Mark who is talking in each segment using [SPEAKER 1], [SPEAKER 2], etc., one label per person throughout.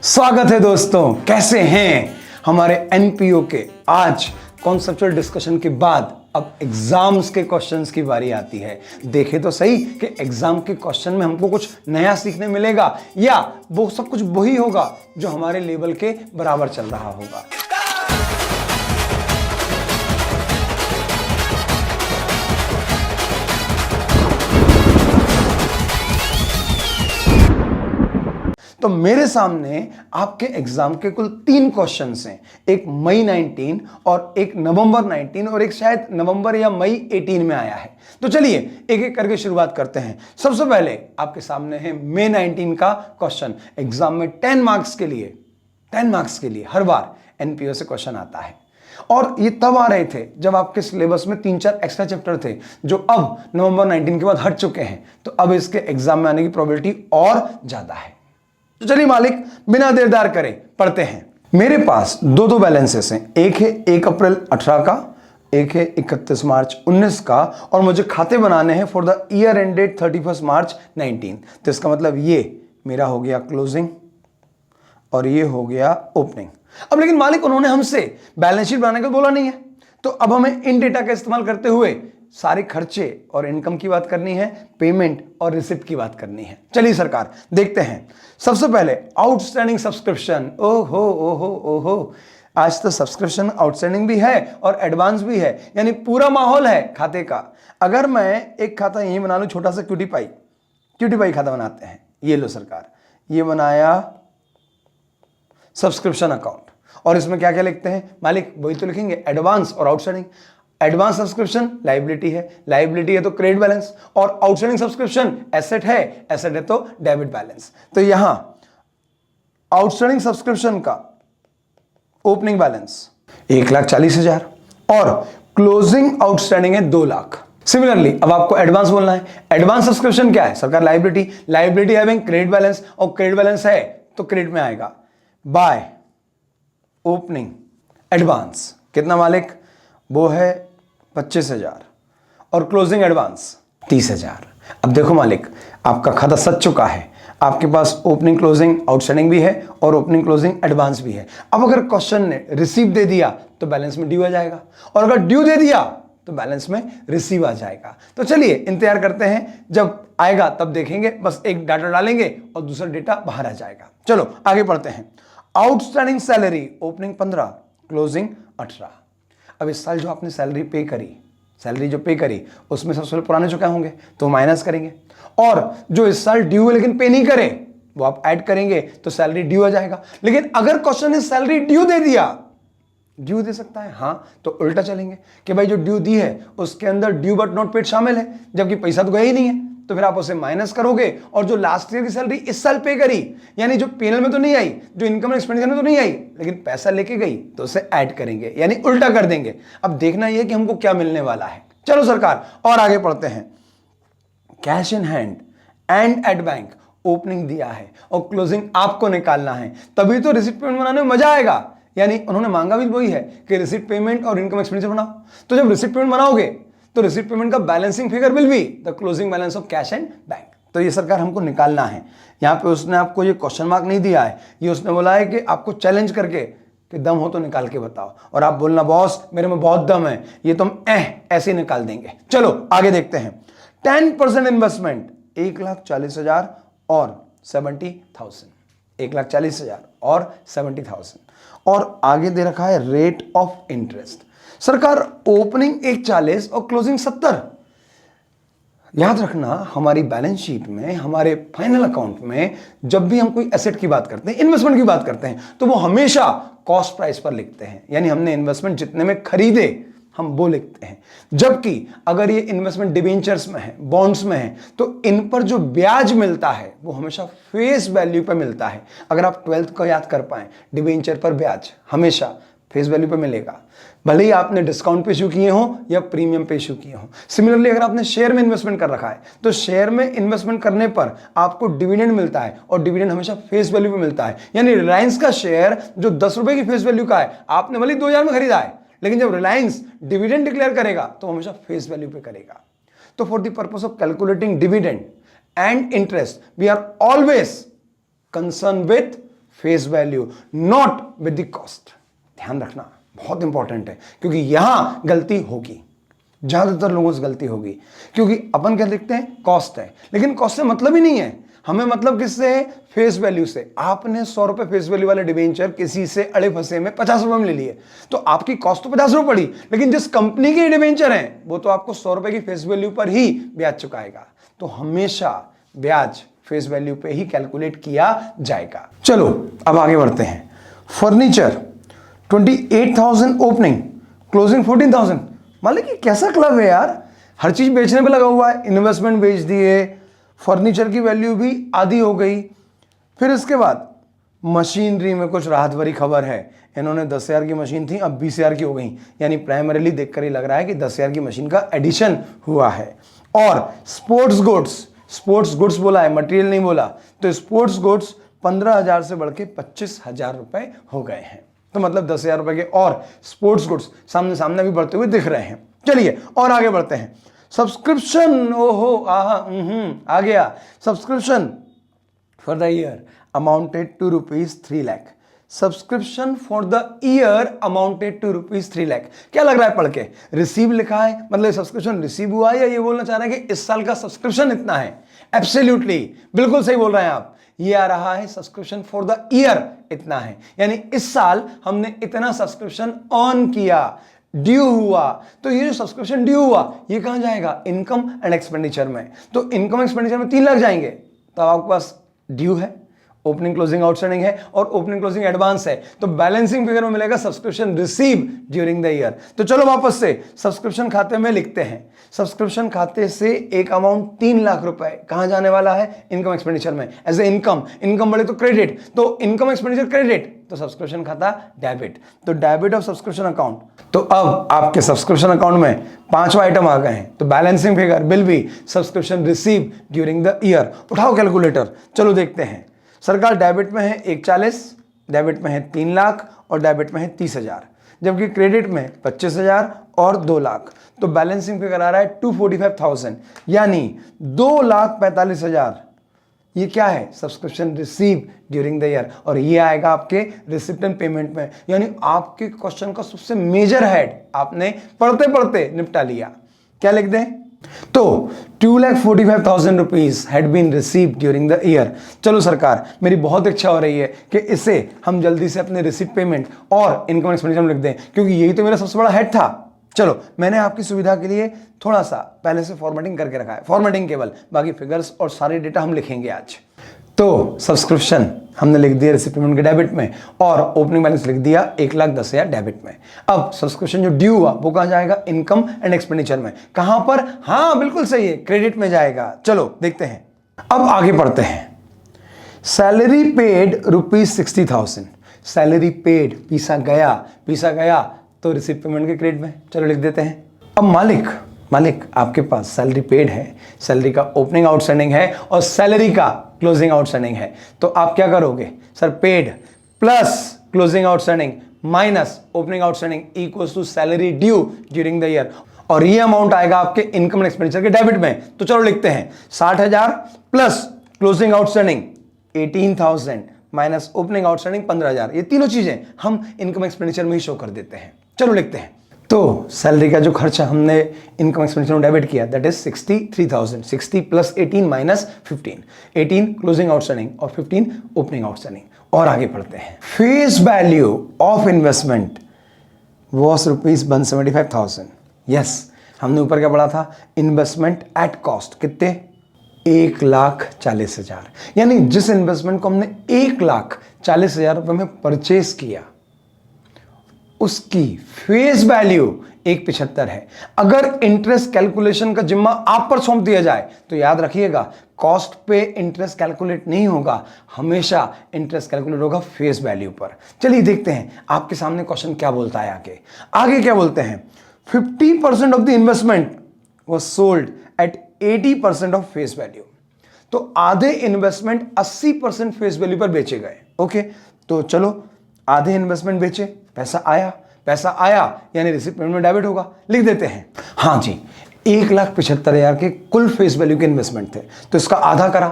[SPEAKER 1] स्वागत है दोस्तों, कैसे हैं हमारे एनपीओ के। आज कॉन्सेप्चुअल डिस्कशन के बाद अब एग्जाम्स के क्वेश्चंस की बारी आती है। देखें तो सही कि एग्जाम के क्वेश्चन में हमको कुछ नया सीखने मिलेगा या वो सब कुछ वही होगा जो हमारे लेवल के बराबर चल रहा होगा। तो मेरे सामने आपके एग्जाम के कुल 3 क्वेश्चंस हैं, एक मई 19 और एक नवंबर 19 और एक शायद नवंबर या मई 18 में आया है। तो चलिए एक एक करके शुरुआत करते हैं। सबसे पहले आपके सामने है मई 19 का क्वेश्चन। एग्जाम में 10 मार्क्स के लिए हर बार एनपीओ से क्वेश्चन आता है और ये तब आ रहे थे जब आपके सिलेबस में 3-4 एक्स्ट्रा चैप्टर थे जो अब नवंबर 19 के बाद हट चुके हैं। तो अब इसके एग्जाम में आने की प्रोबेबिलिटी और ज्यादा है। तो चलिए मालिक बिना देरदार करे पढ़ते हैं। मेरे पास दो बैलेंसेस हैं, एक है 1 अप्रैल 18 का, एक है 31 मार्च 19 का, और मुझे खाते बनाने हैं फॉर द ईयर एंडेड 31 मार्च 19। तो इसका मतलब ये मेरा हो गया क्लोजिंग और ये हो गया ओपनिंग। अब लेकिन मालिक उन्होंने हमसे बैलेंस शीट बनाने का बोला नहीं है, तो अब हमें इन डेटा का इस्तेमाल करते हुए सारे खर्चे और इनकम की बात करनी है, पेमेंट और रिसिप्ट की बात करनी है। चलिए सरकार देखते हैं। सबसे पहले आउटस्टैंडिंग सब्सक्रिप्शन। ओहो ओहो ओहो, आज तो सब्सक्रिप्शन आउटस्टैंडिंग भी है और एडवांस भी है, यानी पूरा माहौल है खाते का। अगर मैं एक खाता यही बना लूं, छोटा सा क्यूटी पाई खाता बनाते हैं। ये लो सरकार, ये बनाया सब्सक्रिप्शन अकाउंट, और इसमें क्या क्या लिखते हैं मालिक, वही तो लिखेंगे, एडवांस और आउटस्टैंडिंग। एडवांस सब्सक्रिप्शन लायबिलिटी है तो क्रेडिट बैलेंस, और आउटस्टैंडिंग सब्सक्रिप्शन एसेट है तो डेबिट बैलेंस। तो यहां आउटस्टैंडिंग सब्सक्रिप्शन का ओपनिंग बैलेंस 1,40,000 और क्लोजिंग आउटस्टैंडिंग है 2 लाख। सिमिलरली अब आपको एडवांस बोलना है। एडवांस सब्सक्रिप्शन क्या है सरकार, लायबिलिटी हैविंग क्रेडिट बैलेंस, और क्रेडिट बैलेंस है तो क्रेडिट में आएगा बाय ओपनिंग एडवांस। कितना मालिक, वो है 25,000 और क्लोजिंग एडवांस 30,000। अब देखो मालिक, आपका खाता सज चुका है, आपके पास ओपनिंग क्लोजिंग आउटस्टैंडिंग भी है और ओपनिंग क्लोजिंग एडवांस भी है। अब अगर क्वेश्चन ने रिसीव दे दिया तो बैलेंस में ड्यू आ जाएगा, और अगर ड्यू दे दिया तो बैलेंस में रिसीव आ जाएगा। तो चलिए इंतजार करते हैं, जब आएगा तब देखेंगे। बस एक डाटा डालेंगे और दूसरा डेटा बाहर आ जाएगा। चलो आगे पढ़ते हैं। Outstanding salary opening 15, closing 18। अब इस साल जो आपने सैलरी जो पे करी उसमें सबसे पहले पुराने चुके होंगे तो माइनस करेंगे, और जो इस साल ड्यू है लेकिन पे नहीं करे वो आप ऐड करेंगे तो सैलरी ड्यू आ जाएगा। लेकिन अगर क्वेश्चन ने सैलरी ड्यू दे दिया, ड्यू दे सकता है हाँ, तो उल्टा चलेंगे कि भाई जो ड्यू दी है उसके अंदर ड्यू बट नॉट पेड शामिल है, जबकि पैसा तो गया ही नहीं है। तो फिर आप उसे माइनस करोगे, और जो लास्ट ईयर की सैलरी इस साल पे करी, यानी जो पीएनएल में तो नहीं आई, जो इनकम एक्सपेंडिचर में तो नहीं आई, लेकिन पैसा लेके गई, तो उसे ऐड करेंगे, यानी उल्टा कर देंगे। अब देखना यह कि हमको क्या मिलने वाला है। चलो सरकार और आगे पढ़ते हैं। Cash in hand and at bank opening दिया है और क्लोजिंग आपको निकालना है, तभी तो रिसिप्ट पेमेंट बनाने में मजा आएगा। यानी उन्होंने मांगा भी वही है कि रिसिप्ट पेमेंट और इनकम एक्सपेंडिचर बनाओ। तो जब रिसिप्ट पेमेंट बनाओगे तो रिसिप्ट पेमेंट का balancing figure will be the closing balance of cash and bank. तो ये सरकार हमको निकालना है। यहां पे उसने आपको ये क्वेश्चन मार्क नहीं दिया है, ये उसने बोला है कि आपको चैलेंज करके कि दम हो तो निकाल के बताओ, और आप बोलना बॉस मेरे में बहुत दम है, ये तो हम ऐसे निकाल देंगे। चलो आगे देखते हैं। 10% इन्वेस्टमेंट 1,40,000 और 70,000, 1,40,000 और 70,000, और आगे दे रखा है रेट ऑफ इंटरेस्ट। सरकार ओपनिंग 1,40 और क्लोजिंग 70। याद रखना हमारी बैलेंस शीट में, हमारे फाइनल अकाउंट में जब भी हम कोई एसेट की बात करते हैं, इन्वेस्टमेंट की बात करते हैं, तो वो हमेशा कॉस्ट प्राइस पर लिखते हैं, यानी हमने इन्वेस्टमेंट जितने में खरीदे हम वो लिखते हैं। जबकि अगर ये इन्वेस्टमेंट डिबेंचर्स में है, बॉन्ड्स में है, तो इन पर जो ब्याज मिलता है वो हमेशा फेस वैल्यू पर मिलता है। अगर आप 12th को याद कर पाए, डिबेंचर पर ब्याज हमेशा फेस वैल्यू पे मिलेगा, भले ही आपने डिस्काउंट पे इशू किए हो या प्रीमियम पे इशू किए हो। सिमिलरली अगर आपने शेयर में इन्वेस्टमेंट कर रखा है तो शेयर में इन्वेस्टमेंट करने पर आपको डिविडेंड मिलता है, और डिविडेंड हमेशा फेस वैल्यू पे मिलता है। यानी रिलायंस का शेयर जो 10 रुपए की फेस वैल्यू का है, आपने भले 2000 में खरीदा है, लेकिन जब रिलायंस डिविडेंड डिक्लेयर करेगा तो हमेशा फेस वैल्यू पे करेगा। तो for the purpose of calculating dividend and interest we are always concern with face value, not with the cost. ध्यान रखना, बहुत इंपॉर्टेंट है, क्योंकि यहां गलती होगी, ज्यादातर लोगों से गलती होगी, क्योंकि अपन क्या देखते हैं, कॉस्ट है, लेकिन कॉस्ट से मतलब ही नहीं है, हमें मतलब किससे है, फेस वैल्यू से। आपने 100 रुपए फेस वैल्यू वाले डिबेंचर किसी से अड़े फंसे में 50 रुपए में ले लिए, तो आपकी कॉस्ट तो 50 रुपए पड़ी, लेकिन जिस कंपनी के डिबेंचर हैं वो तो आपको 100 रुपए की फेस वैल्यू पर ही ब्याज चुकाएगा। तो हमेशा ब्याज फेस वैल्यू पे ही कैलकुलेट किया जाएगा। चलो अब आगे बढ़ते हैं। Furniture 28,000 opening, closing 14,000। मालिक ये कैसा क्लब है यार, हर चीज बेचने पे लगा हुआ है, इन्वेस्टमेंट बेच दिए, फर्नीचर की वैल्यू भी आधी हो गई। फिर इसके बाद मशीनरी में कुछ राहत भरी खबर है, इन्होंने 10,000 की मशीन थी अब 20,000 की हो गई, यानी प्राइमरीली देखकर ही लग रहा है कि 10,000 की मशीन का एडिशन हुआ है। और स्पोर्ट्स गुड्स बोला है, मटेरियल नहीं बोला, तो स्पोर्ट्स गुड्स 15,000 से बढ़ के 25,000 रुपए हो गए हैं। तो मतलब 10,000 रुपए के और स्पोर्ट्स गुड्स सामने सामने भी बढ़ते हुए दिख रहे हैं। चलिए और आगे बढ़ते हैं। सब्सक्रिप्शन, ओहो आहा आ गया। Subscription for the year amounted to ₹3 lakh. Subscription for the year amounted to ₹3 lakh. क्या लग रहा है पढ़ के, रिसीव लिखा है, मतलब सब्सक्रिप्शन रिसीव हुआ है, या ये बोलना चाह रहे हैं कि इस साल का सब्सक्रिप्शन इतना है? एब्सोल्युटली, बिल्कुल सही बोल रहे हैं आप। ये आ रहा है सब्सक्रिप्शन फॉर द ईयर इतना है, यानी इस साल हमने इतना सब्सक्रिप्शन ऑन किया, ड्यू हुआ। तो ये जो सब्सक्रिप्शन ड्यू हुआ ये कहां जाएगा, इनकम एंड एक्सपेंडिचर में। तो इनकम एक्सपेंडिचर में 3 लाख जाएंगे, तो आपके पास ड्यू है, ओपनिंग क्लोजिंग आउटस्टैंडिंग है और ओपनिंग क्लोजिंग एडवांस है, तो बैलेंसिंग फिगर में मिलेगा subscription receive during the year. तो चलो वापस से सब्सक्रिप्शन खाते में लिखते हैं। सब्सक्रिप्शन खाते से एक अमाउंट 3 लाख रुपए कहां जाने वाला है, इनकम एक्सपेंडिचर में, एज ए इनकम बढ़े तो क्रेडिट, तो इनकम एक्सपेंडिचर क्रेडिट, तो सब्सक्रिप्शन खाता डेबिट, तो डेबिट ऑफ सब्सक्रिप्शन अकाउंट। तो अब आपके सब्सक्रिप्शन अकाउंट में 5वां आइटम आ गए हैं, तो balancing figure will be subscription receive during the year. उठाओ कैलकुलेटर, चलो देखते हैं। सरकार डेबिट में है 140, डेबिट में है 3 लाख और डेबिट में है 30,000, जबकि क्रेडिट में 25,000 और 2 लाख, तो बैलेंसिंग फिगर आ रहा है 245,000, यानी 2,45,000। ये क्या है, subscription receive during the year, और ये आएगा आपके रिसिप्टेंट पेमेंट में, यानी आपके क्वेश्चन का सबसे मेजर हेड आपने पढ़ते पढ़ते निपटा लिया। क्या लिख दें, तो 2,45,000 rupees had been receive during the year. चलो सरकार, मेरी बहुत इच्छा हो रही है कि इसे हम जल्दी से अपने रिसिप्ट पेमेंट और इनकम एक्सपेंडिचर में लिख दें, क्योंकि यही तो मेरा सबसे बड़ा हेड था। चलो मैंने आपकी सुविधा के लिए थोड़ा सा पहले से फॉर्मेटिंग करके रखा है, फॉर्मेटिंग केवल, बाकी फिगर्स और सारे डेटा हम लिखेंगे आज। तो सब्सक्रिप्शन हमने लिख दिया रिसिप्ट पेमेंट के डेबिट में, और ओपनिंग बैलेंस लिख दिया 1,10,000 डेबिट में। अब सब्सक्रिप्शन जो ड्यू हुआ वो कहां जाएगा, इनकम एंड एक्सपेंडिचर में। कहां पर, हाँ बिल्कुल सही है, क्रेडिट में जाएगा। चलो देखते हैं, अब आगे बढ़ते हैं। सैलरी पेड ₹60,000, सैलरी पेड पीसा गया तो रिसिप्ट पेमेंट के क्रेडिट में, चलो लिख देते हैं। अब मालिक आपके पास सैलरी पेड है, सैलरी का ओपनिंग आउटस्टैंडिंग है और सैलरी का क्लोजिंग आउटस्टैंडिंग है, तो आप क्या करोगे, sir paid plus closing outstanding minus opening outstanding equals to salary due during the year, और ये अमाउंट आएगा आपके इनकम एंड एक्सपेंडिचर के डेबिट में। तो चलो लिखते हैं 60,000 plus closing outstanding 18,000 minus opening outstanding 15,000, ये तीनों चीजें हम इनकम एक्सपेंडिचर में ही शो कर देते हैं। चलो लिखते हैं, तो सैलरी का जो खर्चा हमने इनकम एक्सपेंडिचर में डेबिट किया that is 63,000, 60 plus 18 minus 15, 18 closing outstanding और 15 ओपनिंग आउटस्टैंडिंग। और आगे पढ़ते हैं। Face value of investment was ₹175,000। Yes, हमने ऊपर क्या पढ़ा था, इन्वेस्टमेंट एट कॉस्ट कितने, 1,40,000, यानी जिस इन्वेस्टमेंट को हमने 1,40,000 रुपए में परचेस किया उसकी फेस वैल्यू 1,75 है। अगर इंटरेस्ट कैलकुलेशन का जिम्मा आप पर सौंप दिया जाए तो याद रखिएगा, कॉस्ट पे इंटरेस्ट कैलकुलेट नहीं होगा, हमेशा इंटरेस्ट कैलकुलेट होगा फेस वैल्यू पर। चलिए देखते हैं आपके सामने क्वेश्चन क्या बोलता है। आगे क्या बोलते हैं, 50% of the investment was sold at 80% of face value. तो आधे इन्वेस्टमेंट 80% फेस वैल्यू पर बेचे गए। ओके, तो चलो आधे इन्वेस्टमेंट बेचे, पैसा आया यानी रिसिप्ट पेमेंट में डेबिट होगा, लिख देते हैं। हाँ जी, 1,75,000 के कुल फेस वैल्यू के इन्वेस्टमेंट थे, तो इसका आधा करा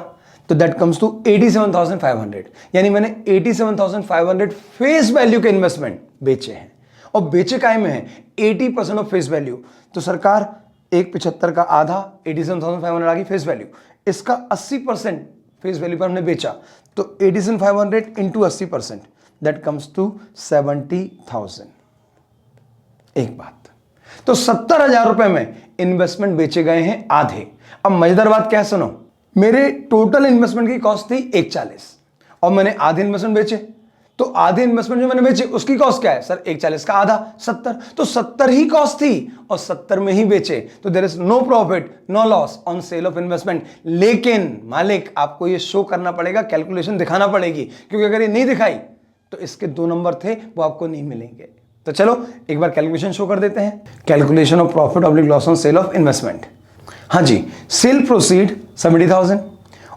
[SPEAKER 1] तो दैट कम्स टू 87,500। यानी मैंने 87,500 फेस वैल्यू के इन्वेस्टमेंट बेचे हैं, और बेचे काय में है 80% ऑफ फेस वैल्यू। तो सरकार 175 का आधा 87,500 आ गई फेस वैल्यू, इसका 80% फेस वैल्यू पर हमने बेचा, तो 87,500 इंटू 80% दैट कम्स टू 70,000। एक बात, तो 70,000 रुपए में इन्वेस्टमेंट बेचे गए हैं आधे। अब मजेदार बात क्या है सुनो, मेरे टोटल इन्वेस्टमेंट की कॉस्ट थी 140 और मैंने आधे इन्वेस्टमेंट बेचे, तो आधे इन्वेस्टमेंट जो मैंने बेचे उसकी कॉस्ट क्या है सर, 140 का आधा 70, तो 70 ही कॉस्ट थी और 70 में ही बेचे, तो there is no profit no loss on sale of investment. लेकिन मालिक आपको ये शो करना पड़ेगा, कैलकुलेशन दिखाना पड़ेगी, क्योंकि अगर ये नहीं दिखाई तो इसके 2 नंबर थे वो आपको नहीं मिलेंगे। तो चलो एक बार कैलकुलेशन शो कर देते हैं, calculation of profit oblique loss on sale of investment. हाँ जी, सेल प्रोसीड 70,000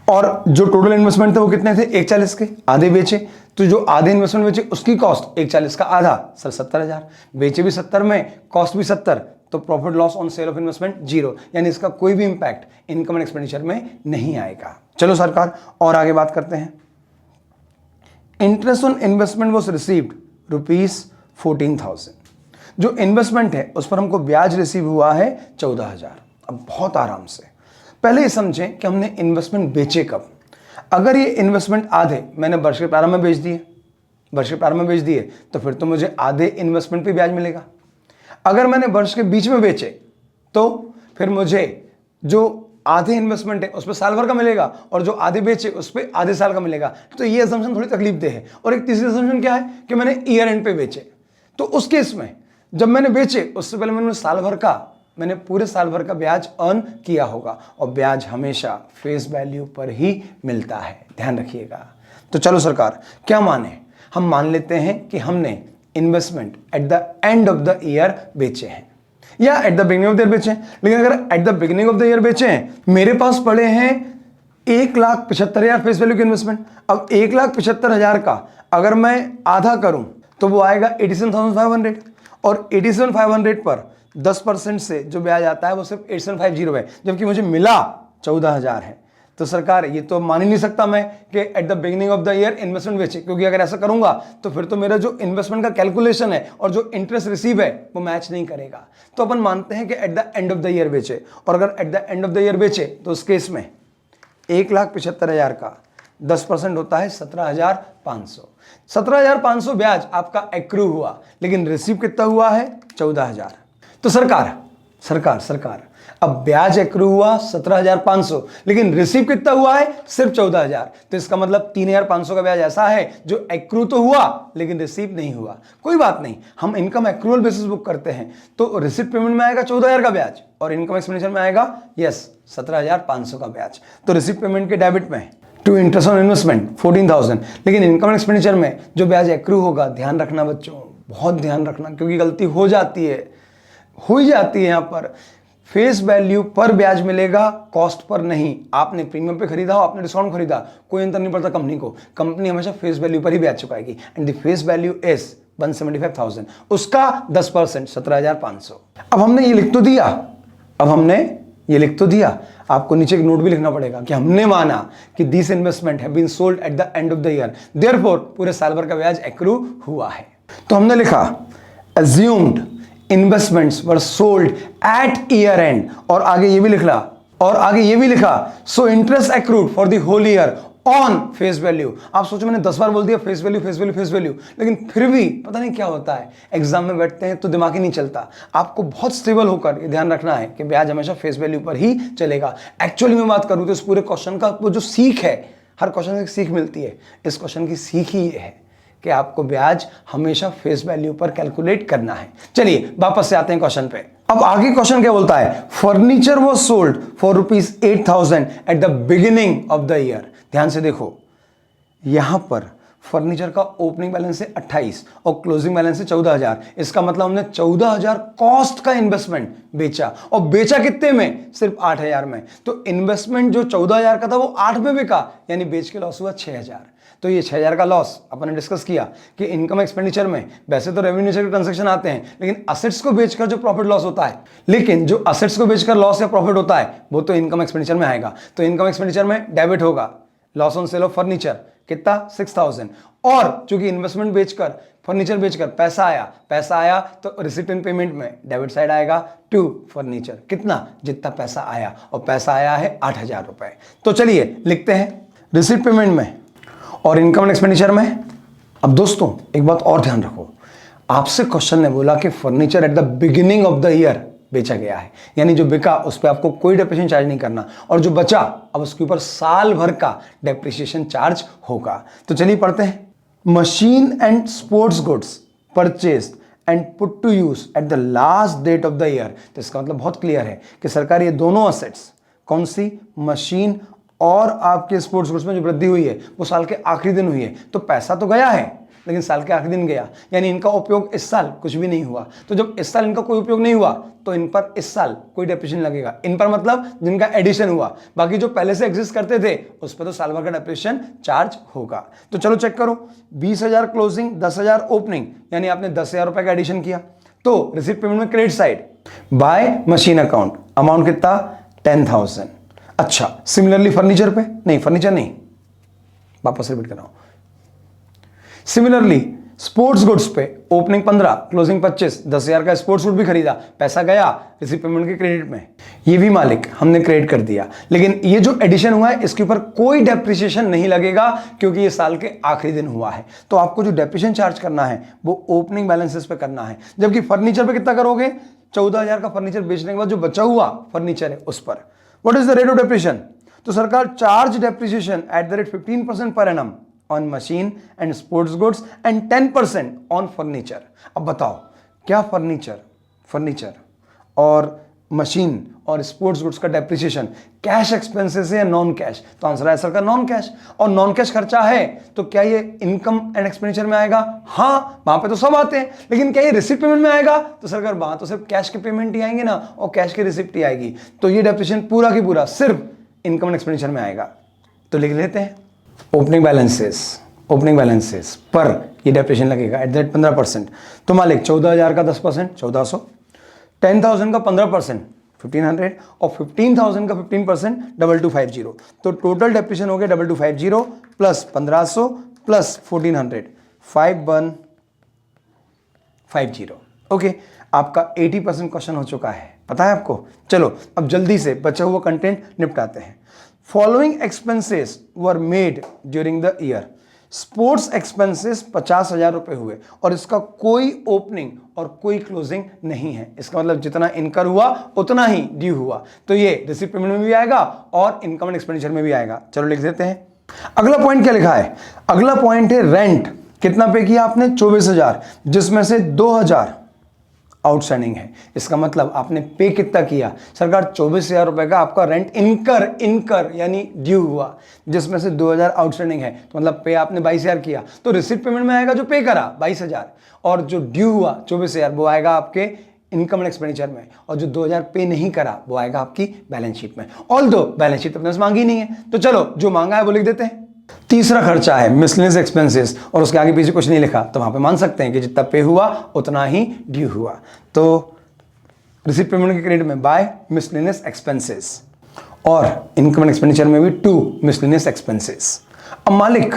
[SPEAKER 1] और जो टोटल इन्वेस्टमेंट थे वो कितने थे, 140 के, आधे बेचे, तो जो आधे इन्वेस्टमेंट बेचे उसकी कॉस्ट 140 का आधा सर 70,000, बेचे भी 70 में, कॉस्ट भी 70, तो profit loss on sale of investment 0, यानी इसका कोई भी इंपैक्ट इनकम एंड एक्सपेंडिचर में नहीं आएगा। चलो सरकार और आगे बात करते हैं। Interest on investment was received ₹14,000। जो इन्वेस्टमेंट है उस पर हमको ब्याज रिसीव हुआ है 14,000। अब बहुत आराम से पहले ये समझें कि हमने इन्वेस्टमेंट बेचे कब। अगर ये इन्वेस्टमेंट आधे मैंने वर्ष के प्रारंभ में बेच दिए, तो फिर तो मुझे आधे इन्वेस्टमेंट पे ब्याज मिलेगा। अगर मैंने वर्ष के बीच में बेचे तो फिर मुझे जो आधे इन्वेस्टमेंट है उस पर साल भर का मिलेगा, और जो आधे बेचे उस पर आधे साल का मिलेगा। तो ये असम्पशन थोड़ी तकलीफ दे है। और एक तीसरी असम्पशन क्या है कि मैंने ईयर एंड पे बेचे, तो उस केस में जब मैंने बेचे उससे पहले मैंने पूरे साल भर का ब्याज अर्न किया होगा, और ब्याज हमेशा फेस वैल्यू पर ही मिलता है, ध्यान रखिएगा। तो चलो सरकार क्या माने, हम मान लेते हैं कि हमने investment at the end of the year बेचे हैं या at the beginning of the year बेचे हैं। लेकिन अगर at the beginning of the year बेचे हैं, मेरे पास पड़े हैं 1,75,000 फेस वैल्यू के इन्वेस्टमेंट। अब 1,75,000 का अगर मैं आधा करूं तो वो आएगा 87,500, और 87,500 पर 10% से जो ब्याज आता है वो सिर्फ 8750 है, जबकि मुझे मिला 14,000 है। तो सरकार ये तो मान ही नहीं सकता मैं कि at the beginning of the year investment बेचे, क्योंकि अगर ऐसा करूंगा तो फिर तो मेरा जो इन्वेस्टमेंट का कैलकुलेशन है और जो इंटरेस्ट रिसीव है वो मैच नहीं करेगा। तो अपन मानते हैं कि eight the end of the year बेचे, और अगर eight the end of the year बेचे तो उस केस में 1,75,000 का 10% होता है 17,500। 17,500 ब्याज आपका एक्रू हुआ, लेकिन रिसीव कितना हुआ है 14,000। तो सरकार अब ब्याज एक्रू हुआ 17,500, लेकिन रिसीव कितना हुआ है सिर्फ 14,000। तो इसका मतलब 3,500 का ब्याज ऐसा है जो एक्रू तो हुआ लेकिन रिसीव नहीं हुआ। कोई बात नहीं, हम इनकम एक्रूअल बेसिस बुक करते हैं, तो रिसीव पेमेंट में आएगा 14,000 का ब्याज और इनकम एक्सपेंडिचर में आएगा 17,500 का ब्याज। तो रिसीव पेमेंट के डेबिट में टू इंटरेस्ट ऑन इन्वेस्टमेंट 14,000, लेकिन इनकम एक्सपेंडिचर में जो ब्याज एक्रू होगा, ध्यान रखना बच्चों, बहुत ध्यान रखना, क्योंकि गलती हो जाती है यहाँ पर। फेस वैल्यू पर ब्याज मिलेगा, कॉस्ट पर नहीं। आपने प्रीमियम पे खरीदा हो, आपने डिस्काउंट खरीदा, कोई अंतर नहीं पड़ता कंपनी को। कंपनी हमेशा फेस वैल्यू पर ही ब्याज चुकाएगी, and the face value is 175,000, उसका 10% 17,500। अब हमने ये लिख तो दिया, आपको नीचे एक नोट भी लिखना पड़ेगा कि हमने माना कि this investment have been sold at the end of the year, therefore पूरे साल भर का ब्याज एक्रू हुआ है। तो हमने लिखा assumed investments were sold at year end, और आगे ये भी लिखा so interest accrued for the whole year on face value। आप सोचो मैंने 10 बार बोल दिया फेस वैल्यू, लेकिन फिर भी पता नहीं क्या होता है, एग्जाम में बैठते हैं तो दिमाग ही नहीं चलता। आपको बहुत स्टेबल होकर ये ध्यान रखना है कि ब्याज हमेशा फेस वैल्यू पर ही चलेगा। एक्चुअली में बात करूं तो इस पूरे क्वेश्चन का वो जो सीख है, हर क्वेश्चन से सीख मिलती है, इस क्वेश्चन की सीख ही ये है कि आपको ब्याज हमेशा फेस वैल्यू पर कैलकुलेट करना है। चलिए वापस से आते हैं क्वेश्चन पे। अब आगे क्वेश्चन क्या बोलता है, furniture was sold for ₹8,000 at the beginning of the year. ध्यान से देखो, यहां पर फर्नीचर का ओपनिंग बैलेंस है 28 और क्लोजिंग बैलेंस है 14,000। इसका मतलब हमने 14,000 कॉस्ट का इन्वेस्टमेंट बेचा, और बेचा कितने में, सिर्फ 8,000 में। तो इन्वेस्टमेंट जो 14,000 का था वो 8 में बिका, यानी बेच के लॉस हुआ 6,000। तो ये 6,000 का लॉस अपन ने डिस्कस किया कि इनकम एक्सपेंडिचर में वैसे तो रेवेन्यू के ट्रांजैक्शन आते हैं, लेकिन असेट्स को बेचकर जो प्रॉफिट लॉस होता है, लेकिन जो असेट्स को बेचकर लॉस या प्रॉफिट होता है वो तो इनकम एक्सपेंडिचर में आएगा। तो इनकम एक्सपेंडिचर में डेबिट होगा loss on sale of furniture कितना 6000, और चूंकि इन्वेस्टमेंट बेचकर फर्नीचर बेचकर पैसा आया तो रिसिप्ट इन पेमेंट में डेबिट साइड आएगा टू फर्नीचर, कितना जितना पैसा आया, और पैसा आया है 8000 रुपए। तो चलिए लिखते हैं रिसिप्ट पेमेंट में और इनकम एंड एक्सपेंडिचर में। अब दोस्तों एक बात और ध्यान रखो, आपसे क्वेश्चन ने बोला कि furniture at the beginning of the year बेचा गया है, यानी जो बिका उस पर आपको कोई डेप्रिसिएशन चार्ज नहीं करना, और जो बचा अब उसके ऊपर साल भर का डेप्रिसिएशन चार्ज होगा। तो चलिए पढ़ते हैं। Machine and sports goods purchased and put to use at the last date of the year. तो इसका मतलब बहुत क्लियर है कि सरकार ये दोनों असेट्स, कौन सी, मशीन और आपके स्पोर्ट्स गुड्स में जो वृद्धि हुई है वो साल के आखिरी दिन हुई है। तो पैसा तो गया है लेकिन साल के आखिरी दिन गया, यानी इनका उपयोग इस साल कुछ भी नहीं हुआ। तो जब इस साल इनका कोई उपयोग नहीं हुआ तो इन पर इस साल कोई डेप्रिसिएशन लगेगा। इन पर मतलब जिनका एडिशन हुआ, बाकी जो पहले से एग्जिस्ट करते थे उस पर तो साल भर का डेप्रिसिएशन चार्ज होगा। तो चलो चेक करो, 20,000 क्लोजिंग, 10,000 ओपनिंग, यानी आपने 10,000 रुपए का एडिशन किया। तो रिसिप्ट पेमेंट में credit side by machine account, amount कितना 10,000। अच्छा, सिमिलरली फर्नीचर पे नहीं, फर्नीचर नहीं, वापस रिपीट कर रहा हूं। सिमिलरली स्पोर्ट्स गुड्स पे ओपनिंग 15, क्लोजिंग 25, 10,000 का स्पोर्ट्स गुड भी खरीदा, पैसा गया रिसिप्ट पेमेंट के क्रेडिट में, ये भी मालिक हमने क्रेडिट कर दिया। लेकिन ये जो एडिशन हुआ है इसके ऊपर कोई डेप्रिसिएशन नहीं लगेगा क्योंकि ये साल के आखिरी दिन हुआ है। तो आपको जो डेप्रिसिएशन चार्ज करना है वो ओपनिंग बैलेंसेस पे करना है। जबकि फर्नीचर पे कितना करोगे, 14,000 का फर्नीचर बेचने के बाद जो बचा हुआ फर्नीचर है उस पर। What is the rate of depreciation? तो सरकार charge depreciation at the rate 15% per annum on machine and sports goods and 10% on furniture. अब बताओ क्या फर्नीचर और मशीन और स्पोर्ट्स गुड्स का डेप्रिसिएशन कैश एक्सपेंसेस है या नॉन कैश? तो आंसर है सर का नॉन कैश। और नॉन कैश खर्चा है तो क्या ये इनकम एंड एक्सपेंडिचर में आएगा? हाँ, वहां पे तो सब आते हैं। लेकिन क्या ये रिसिप्ट पेमेंट में आएगा? तो सरकार वहां तो सिर्फ कैश के पेमेंट ही आएंगे ना, और कैश की रिसिप्ट ही आएगी। तो ये डेप्रिसिएशन पूरा की पूरा सिर्फ इनकम एंड एक्सपेंडिचर में आएगा। तो लिख लेते हैं ओपनिंग बैलेंसेस पर ये डेप्रिसिएशन लगेगा एट द रेट 15%। तो मालिक 14,000 का 10% 1400, 10,000 का 15% 1500, और 15,000 का 15% 2250। तो टोटल डेप्रिसिएशन हो गया 2250 प्लस 1500 प्लस 1400 5150। ओके, आपका 80% क्वेश्चन हो चुका है, पता है आपको। चलो अब जल्दी से बचा हुआ कंटेंट निपटाते हैं। Following expenses were made during the year. Sports expenses 50,000 रुपए हुए और इसका कोई ओपनिंग और कोई क्लोजिंग नहीं है। इसका मतलब जितना इनकर हुआ उतना ही ड्यू हुआ। तो ये रिसिप्ट पेमेंट में भी आएगा और इनकम एंड एक्सपेंडिचर में भी आएगा। चलो लिख देते हैं। अगला पॉइंट क्या लिखा है? अगला पॉइंट है रेंट। कितना पे किया आपने? 24,000, जिसमें से 2,000 आउटस्टैंडिंग है। इसका मतलब आपने पे कितना किया? सरकार 24,000 रुपए का आपका रेंट इनकर यानी ड्यू हुआ, जिसमें से 2,000 आउटस्टैंडिंग है। तो मतलब पे आपने 22,000 किया, तो रिसिप्ट पेमेंट में आएगा जो पे करा 22,000, और जो ड्यू हुआ 24,000 वो आएगा आपके इनकम एंड एक्सपेंडिचर में, और जो 2,000 पे नहीं करा वो आएगा आपकी बैलेंस शीट में। ऑल्दो बैलेंस शीट अपने से मांगी नहीं है, तो चलो जो मांगा है वो लिख देते हैं। तीसरा खर्चा है मिसलेनियस एक्सपेंसेस, और उसके आगे पीछे कुछ नहीं लिखा, तो वहां पे मान सकते हैं कि जितना पे हुआ उतना ही ड्यू हुआ। तो रिसिप्ट पेमेंट के क्रेडिट में बाय मिसलेनियस एक्सपेंसेस, और इनकम एंड एक्सपेंडिचर में भी टू मिसलेनियस एक्सपेंसेस। अब मालिक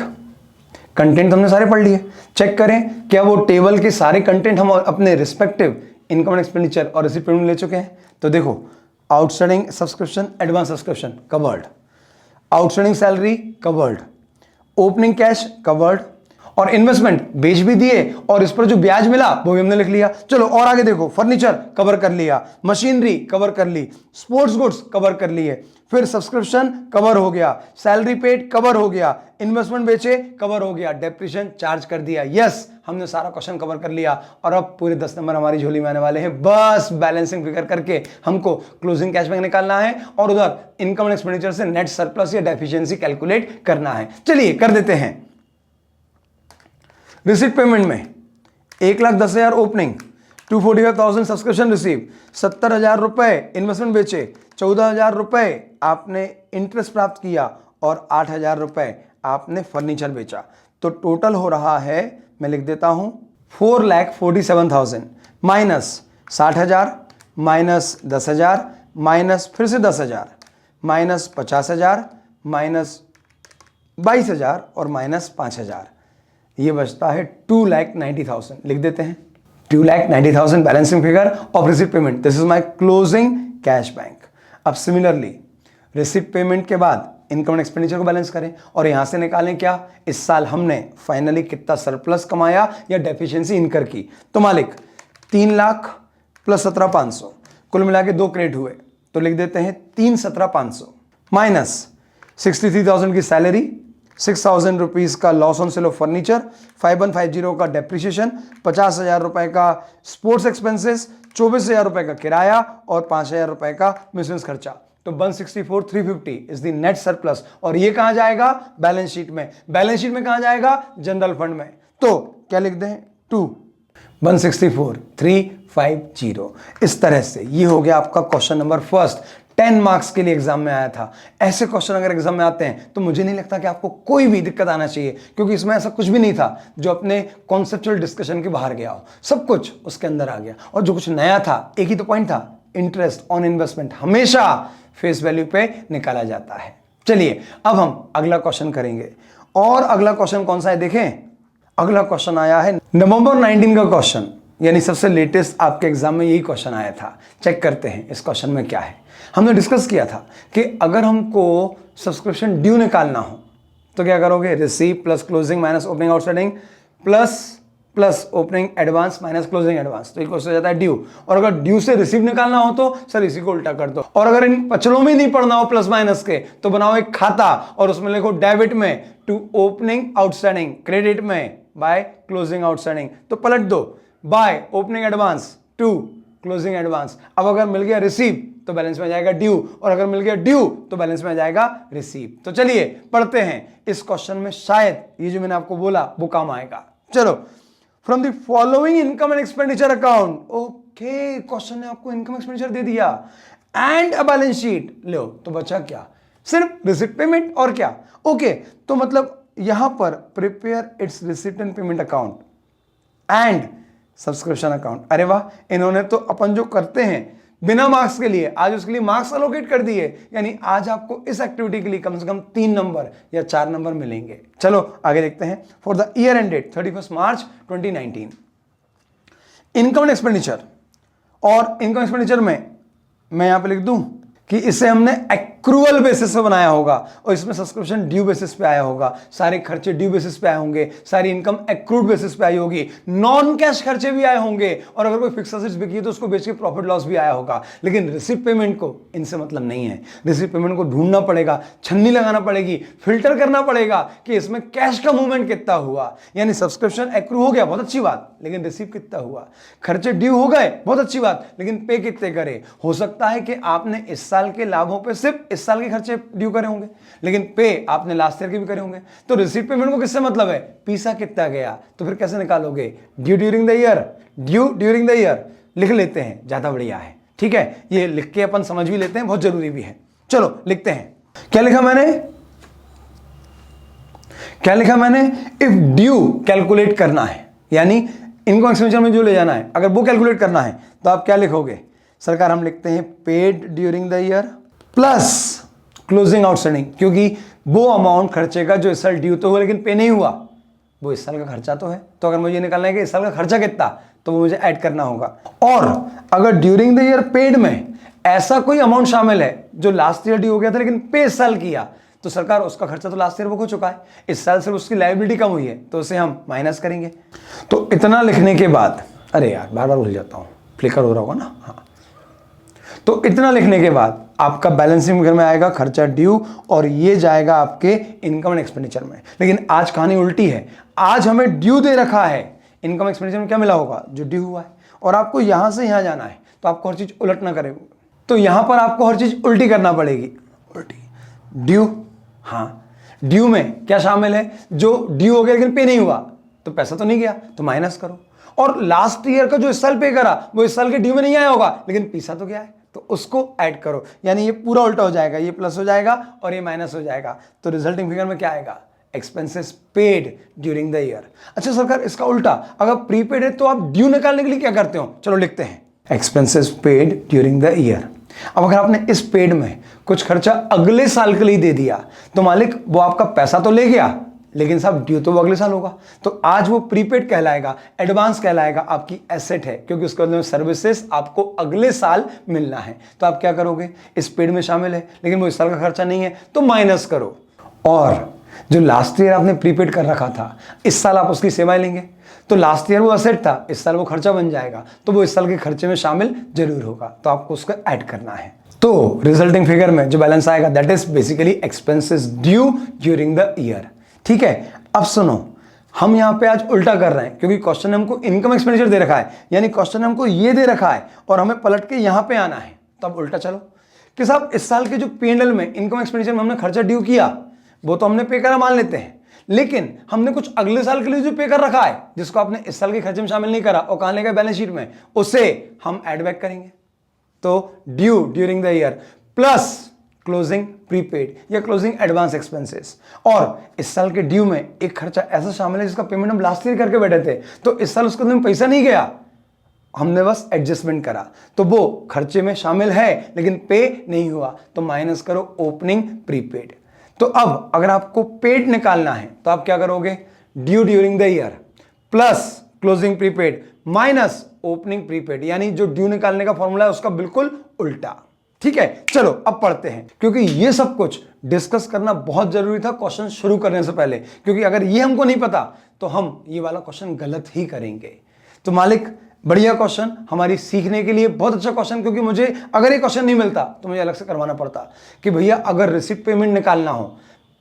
[SPEAKER 1] कंटेंट हमने सारे पढ़ लिए, चेक करें क्या वो टेबल के सारे कंटेंट हम अपने रिस्पेक्टिव इनकम एंड एक्सपेंडिचर और रिसिप्ट पेमेंट ले चुके हैं। तो देखो, outstanding subscription, advance subscription covered, outstanding salary covered, opening cash covered, और इन्वेस्टमेंट बेच भी दिए और इस पर जो ब्याज मिला वो भी हमने लिख लिया। चलो और आगे देखो, फर्नीचर कवर कर लिया, मशीनरी कवर कर ली, स्पोर्ट्स गुड्स कवर कर लिए, फिर सब्सक्रिप्शन कवर हो गया, सैलरी पेड कवर हो गया, इन्वेस्टमेंट बेचे कवर हो गया, डेप्रिसिएशन चार्ज कर दिया। यस, हमने सारा क्वेश्चन कवर कर लिया, और अब पूरे 10 नंबर हमारी झोली में आने वाले हैं। बस बैलेंसिंग फिगर करके हमको क्लोजिंग कैश बैंक निकालना है और उधर इनकम एंड एक्सपेंडिचर से नेट सरप्लस या डेफिशिएंसी कैलकुलेट करना है। चलिए कर देते हैं। रिसिप्ट पेमेंट में 1,10,000 ओपनिंग, 245,000 सब्सक्रिप्शन रिसीव, 70,000 रुपए इन्वेस्टमेंट बेचे, 14,000 रुपए आपने इंटरेस्ट प्राप्त किया, और 8,000 रुपए आपने फर्नीचर बेचा। तो टोटल हो रहा है, मैं लिख देता हूं, 4,47,000 माइनस 60,000 माइनस 10,000 माइनस फिर से 10,000 माइनस 50,000 माइनस 22,000 और माइनस 5,000, ये बचता है 2,90,000। लिख देते हैं 2,90,000 balancing figure of receipt payment. This is my closing cash bank. अब सिमिलरली रिसिप्ट पेमेंट के बाद इनकम एंड एक्सपेंडिचर को बैलेंस करें और यहां से निकालें क्या, इस साल हमने फाइनली कितना सरप्लस कमाया या डेफिशिएंसी इनकर की। तो मालिक 3 लाख प्लस 17,500, कुल मिला के 2 क्रेडिट हुए, तो लिख देते हैं 3,17,500 माइनस 63,000 की सैलरी, 6,000 रुपीज का loss on sale of furniture, 5150 का डेप्रिसिएशन, 50,000 रुपए का स्पोर्ट्स एक्सपेंसेस, 24,000 रुपए का किराया और 5,000 रुपए का मिसलेनियस खर्चा। तो 164,350 इज द नेट सरप्लस। और ये कहां जाएगा, बैलेंस शीट में। बैलेंस शीट में कहां जाएगा, जनरल फंड में। तो क्या लिख दें 164,350। इस तरह से ये हो गया आपका क्वेश्चन नंबर फर्स्ट। 10 मार्क्स के लिए एग्जाम में आया था। ऐसे क्वेश्चन अगर एग्जाम में आते हैं तो मुझे नहीं लगता कि आपको कोई भी दिक्कत आना चाहिए, क्योंकि इसमें ऐसा कुछ भी नहीं था जो अपने कॉन्सेप्चुअल डिस्कशन के बाहर गया हो। सब कुछ उसके अंदर आ गया। और जो कुछ नया था, एक ही तो पॉइंट था, इंटरेस्ट ऑन इन्वेस्टमेंट हमेशा फेस वैल्यू पे निकाला जाता है। चलिए अब हम अगला क्वेश्चन करेंगे। और अगला क्वेश्चन कौन सा है देखें। अगला क्वेश्चन आया है नवंबर 19 का क्वेश्चन, यानी सबसे लेटेस्ट आपके एग्जाम में यही क्वेश्चन आया था। चेक करते हैं इस क्वेश्चन में क्या है। हमने डिस्कस किया था कि अगर हमको सब्सक्रिप्शन ड्यू निकालना हो तो क्या करोगे, receive plus closing minus opening outstanding plus opening advance minus closing advance, तो इक्वल हो जाता है ड्यू। और अगर ड्यू से रिसीव निकालना हो तो सर इसी को उल्टा कर दो। और अगर इन पचलों में नहीं पढ़ना हो प्लस माइनस के, तो बनाओ एक खाता और उसमें लिखो डेबिट में टू ओपनिंग आउटस्टैंडिंग, क्रेडिट में बाय क्लोजिंग आउटस्टैंडिंग, तो पलट दो by opening advance to closing advance. अब अगर मिल गया रिसीव तो बैलेंस में आ जाएगा ड्यू, और अगर मिल गया ड्यू तो बैलेंस में आ जाएगा रिसीव। तो चलिए पढ़ते हैं। इस क्वेश्चन में शायद ये जो मैंने आपको बोला वो काम आएगा। चलो, from the following income and expenditure account, okay question ने आपको इनकम एक्सपेंडिचर दे दिया एंड अ बैलेंस शीट, लो तो बचा क्या, सिर्फ रिसिप्ट पेमेंट और क्या। ओके तो मतलब यहां पर prepare it's receipt and payment account and subscription account. अरे वाह, इन्होंने तो अपन जो करते हैं बिना मार्क्स के लिए आज उसके लिए मार्क्स अलोकेट कर दिए, यानी आज आपको इस एक्टिविटी के लिए कम से कम 3 नंबर या 4 नंबर मिलेंगे। चलो आगे देखते हैं। For the year ended 31 March 2019 income and expenditure, और इनकम एक्सपेंडिचर में मैं यहां पे लिख दूं कि इसे हमने एक्रूअल बेसिस पे बनाया होगा और इसमें सब्सक्रिप्शन ड्यू बेसिस पे आया होगा, सारे खर्चे ड्यू बेसिस पे आए होंगे, सारी इनकम एक्रूड बेसिस पे आई होगी, नॉन कैश खर्चे भी आए होंगे, और अगर कोई फिक्स एसेट्स बिकी है तो उसको बेच के प्रॉफिट लॉस भी आया होगा। लेकिन रिसिप्ट पेमेंट को इनसे मतलब नहीं है। रिसिप्ट पेमेंट को ढूंढना पड़ेगा, छन्नी लगाना पड़ेगी, फिल्टर करना पड़ेगा कि इसमें कैश का मूवमेंट कितना हुआ। यानी सब्सक्रिप्शन एक्रू हो गया, बहुत अच्छी बात, लेकिन रिसीव कितना हुआ। खर्चे ड्यू हो गए, बहुत अच्छी बात, लेकिन पे कितने करे। हो सकता है कि आपने इस साल के लाभों पे सिर्फ इस साल के खर्चे ड्यू करे होंगे, लेकिन पे आपने लास्ट ईयर के भी करे होंगे। तो रिसीप्ट पेमेंट को किससे मतलब है, पीसा कितना गया, तो फिर कैसे निकालोगे, due during the year, due during the year लिख लेते हैं, ज्यादा बढ़िया है। ठीक है, ये लिख के अपन समझ भी लेते हैं, बहुत जरूरी भी है। चलो लिखते हैं, क्या लिखा मैंने, इफ ड्यू कैलकुलेट करना है, यानी इनकम एक्सपेंडिचर में जो ले जाना है, अगर वो कैलकुलेट करना है तो आप क्या लिखोगे सरकार, हम लिखते हैं paid during the year plus closing outstanding, क्योंकि वो अमाउंट खर्चे का जो इस साल ड्यू तो हुआ लेकिन पे नहीं हुआ, वो इस साल का खर्चा तो है। तो अगर मुझे निकालना है कि इस साल का खर्चा कितना, तो वो मुझे ऐड करना होगा। और अगर ड्यूरिंग द ईयर पेड में ऐसा कोई अमाउंट शामिल है जो लास्ट ईयर ड्यू हो गया था लेकिन पे इस साल किया, तो सरकार उसका खर्चा तो लास्ट ईयर बुक हो चुका है, इस साल सिर्फ उसकी लायबिलिटी कम हुई है, तो उसे हम माइनस करेंगे। तो इतना लिखने के बाद, अरे यार बार बार भूल जाता हूं, फ्लिकर हो रहा होगा ना, हाँ। तो इतना लिखने के बाद आपका बैलेंसिंग फिगर में आएगा खर्चा ड्यू, और ये जाएगा आपके इनकम एंड एक्सपेंडिचर में। लेकिन आज कहानी उल्टी है, आज हमें ड्यू दे रखा है, इनकम एक्सपेंडिचर में क्या मिला होगा, जो ड्यू हुआ है, और आपको यहां से यहां जाना है, तो आपको हर चीज उलट ना करे, तो यहां पर आपको हर चीज उल्टी करना पड़ेगी। उल्टी ड्यू, हाँ ड्यू में क्या शामिल है, जो ड्यू हो गया लेकिन पे नहीं हुआ, तो पैसा तो नहीं गया, तो माइनस करो। और लास्ट ईयर का जो इस साल पे करा वो इस साल के ड्यू में नहीं आया होगा, लेकिन पीसा तो गया है, तो उसको ऐड करो। यानी ये पूरा उल्टा हो जाएगा, ये प्लस हो जाएगा और ये माइनस हो जाएगा। तो रिजल्टिंग फिगर में क्या आएगा, expenses paid during the year. अच्छा सरकार, इसका उल्टा, अगर प्रीपेड है तो आप ड्यू निकालने के लिए क्या करते हो, चलो लिखते हैं expenses paid during the year. अब अगर आपने इस पेड में कुछ खर्चा अगले साल के लिए दे दिया तो मालिक वो आपका पैसा तो ले गया, लेकिन साहब ड्यू तो वो अगले साल होगा। तो आज वो प्रीपेड कहलाएगा, एडवांस कहलाएगा, आपकी एसेट है, क्योंकि उसके बदले में सर्विसेज आपको अगले साल मिलना है। तो आप क्या करोगे, इस पेड में शामिल है लेकिन वो इस साल का खर्चा नहीं है तो माइनस करो, और जो लास्ट ईयर आपने प्रीपेड कर रखा था इस साल आप उसकी सेवाएं लेंगे तो लास्ट ईयर वो एसेट था, इस साल वो खर्चा बन जाएगा, तो वो इस साल के खर्चे में शामिल जरूर होगा, तो आपको उसको ऐड करना है। तो रिजल्टिंग फिगर में जो बैलेंस आएगा that is basically expenses due during the year. ठीक है, अब सुनो, हम यहां पे आज उल्टा कर रहे हैं क्योंकि क्वेश्चन ने हमको इनकम एक्सपेंडिचर दे रखा है, यानी क्वेश्चन ने हमको ये दे रखा है और हमें पलट के यहां पे आना है। तो अब उल्टा चलो कि साहब इस साल के जो P&L में इनकम एक्सपेंडिचर में हमने खर्चा ड्यू किया वो तो हमने पे करा मान लेते हैं, लेकिन हमने कुछ अगले साल के लिए जो पे कर रखा है जिसको आपने इस साल के खर्चे में शामिल नहीं करा और कहां लेगा बैलेंस शीट में, उसे हम ऐड बैक करेंगे। तो due during the year plus closing prepaid या क्लोजिंग एडवांस एक्सपेंसेस, और इस साल के ड्यू में एक खर्चा ऐसा शामिल है जिसका पेमेंट हम लास्ट ईयर करके बैठे थे, तो इस साल उसके अंदर पैसा नहीं गया, हमने बस एडजस्टमेंट करा, तो वो खर्चे में शामिल है लेकिन पे नहीं हुआ, तो माइनस करो ओपनिंग प्रीपेड। तो अब अगर आपको पेड निकालना है तो आप क्या करोगे, due during the year plus closing prepaid minus opening prepaid, यानी जो ड्यू निकालने का फॉर्मूला है उसका बिल्कुल उल्टा। ठीक है, चलो अब पढ़ते हैं, क्योंकि ये सब कुछ डिस्कस करना बहुत जरूरी था क्वेश्चन शुरू करने से पहले, क्योंकि अगर ये हमको नहीं पता तो हम ये वाला क्वेश्चन गलत ही करेंगे। तो मालिक बढ़िया क्वेश्चन, हमारी सीखने के लिए बहुत अच्छा क्वेश्चन, क्योंकि मुझे अगर ये क्वेश्चन नहीं मिलता तो मुझे अलग से करवाना पड़ता कि भैया अगर रिसिप्ट पेमेंट निकालना हो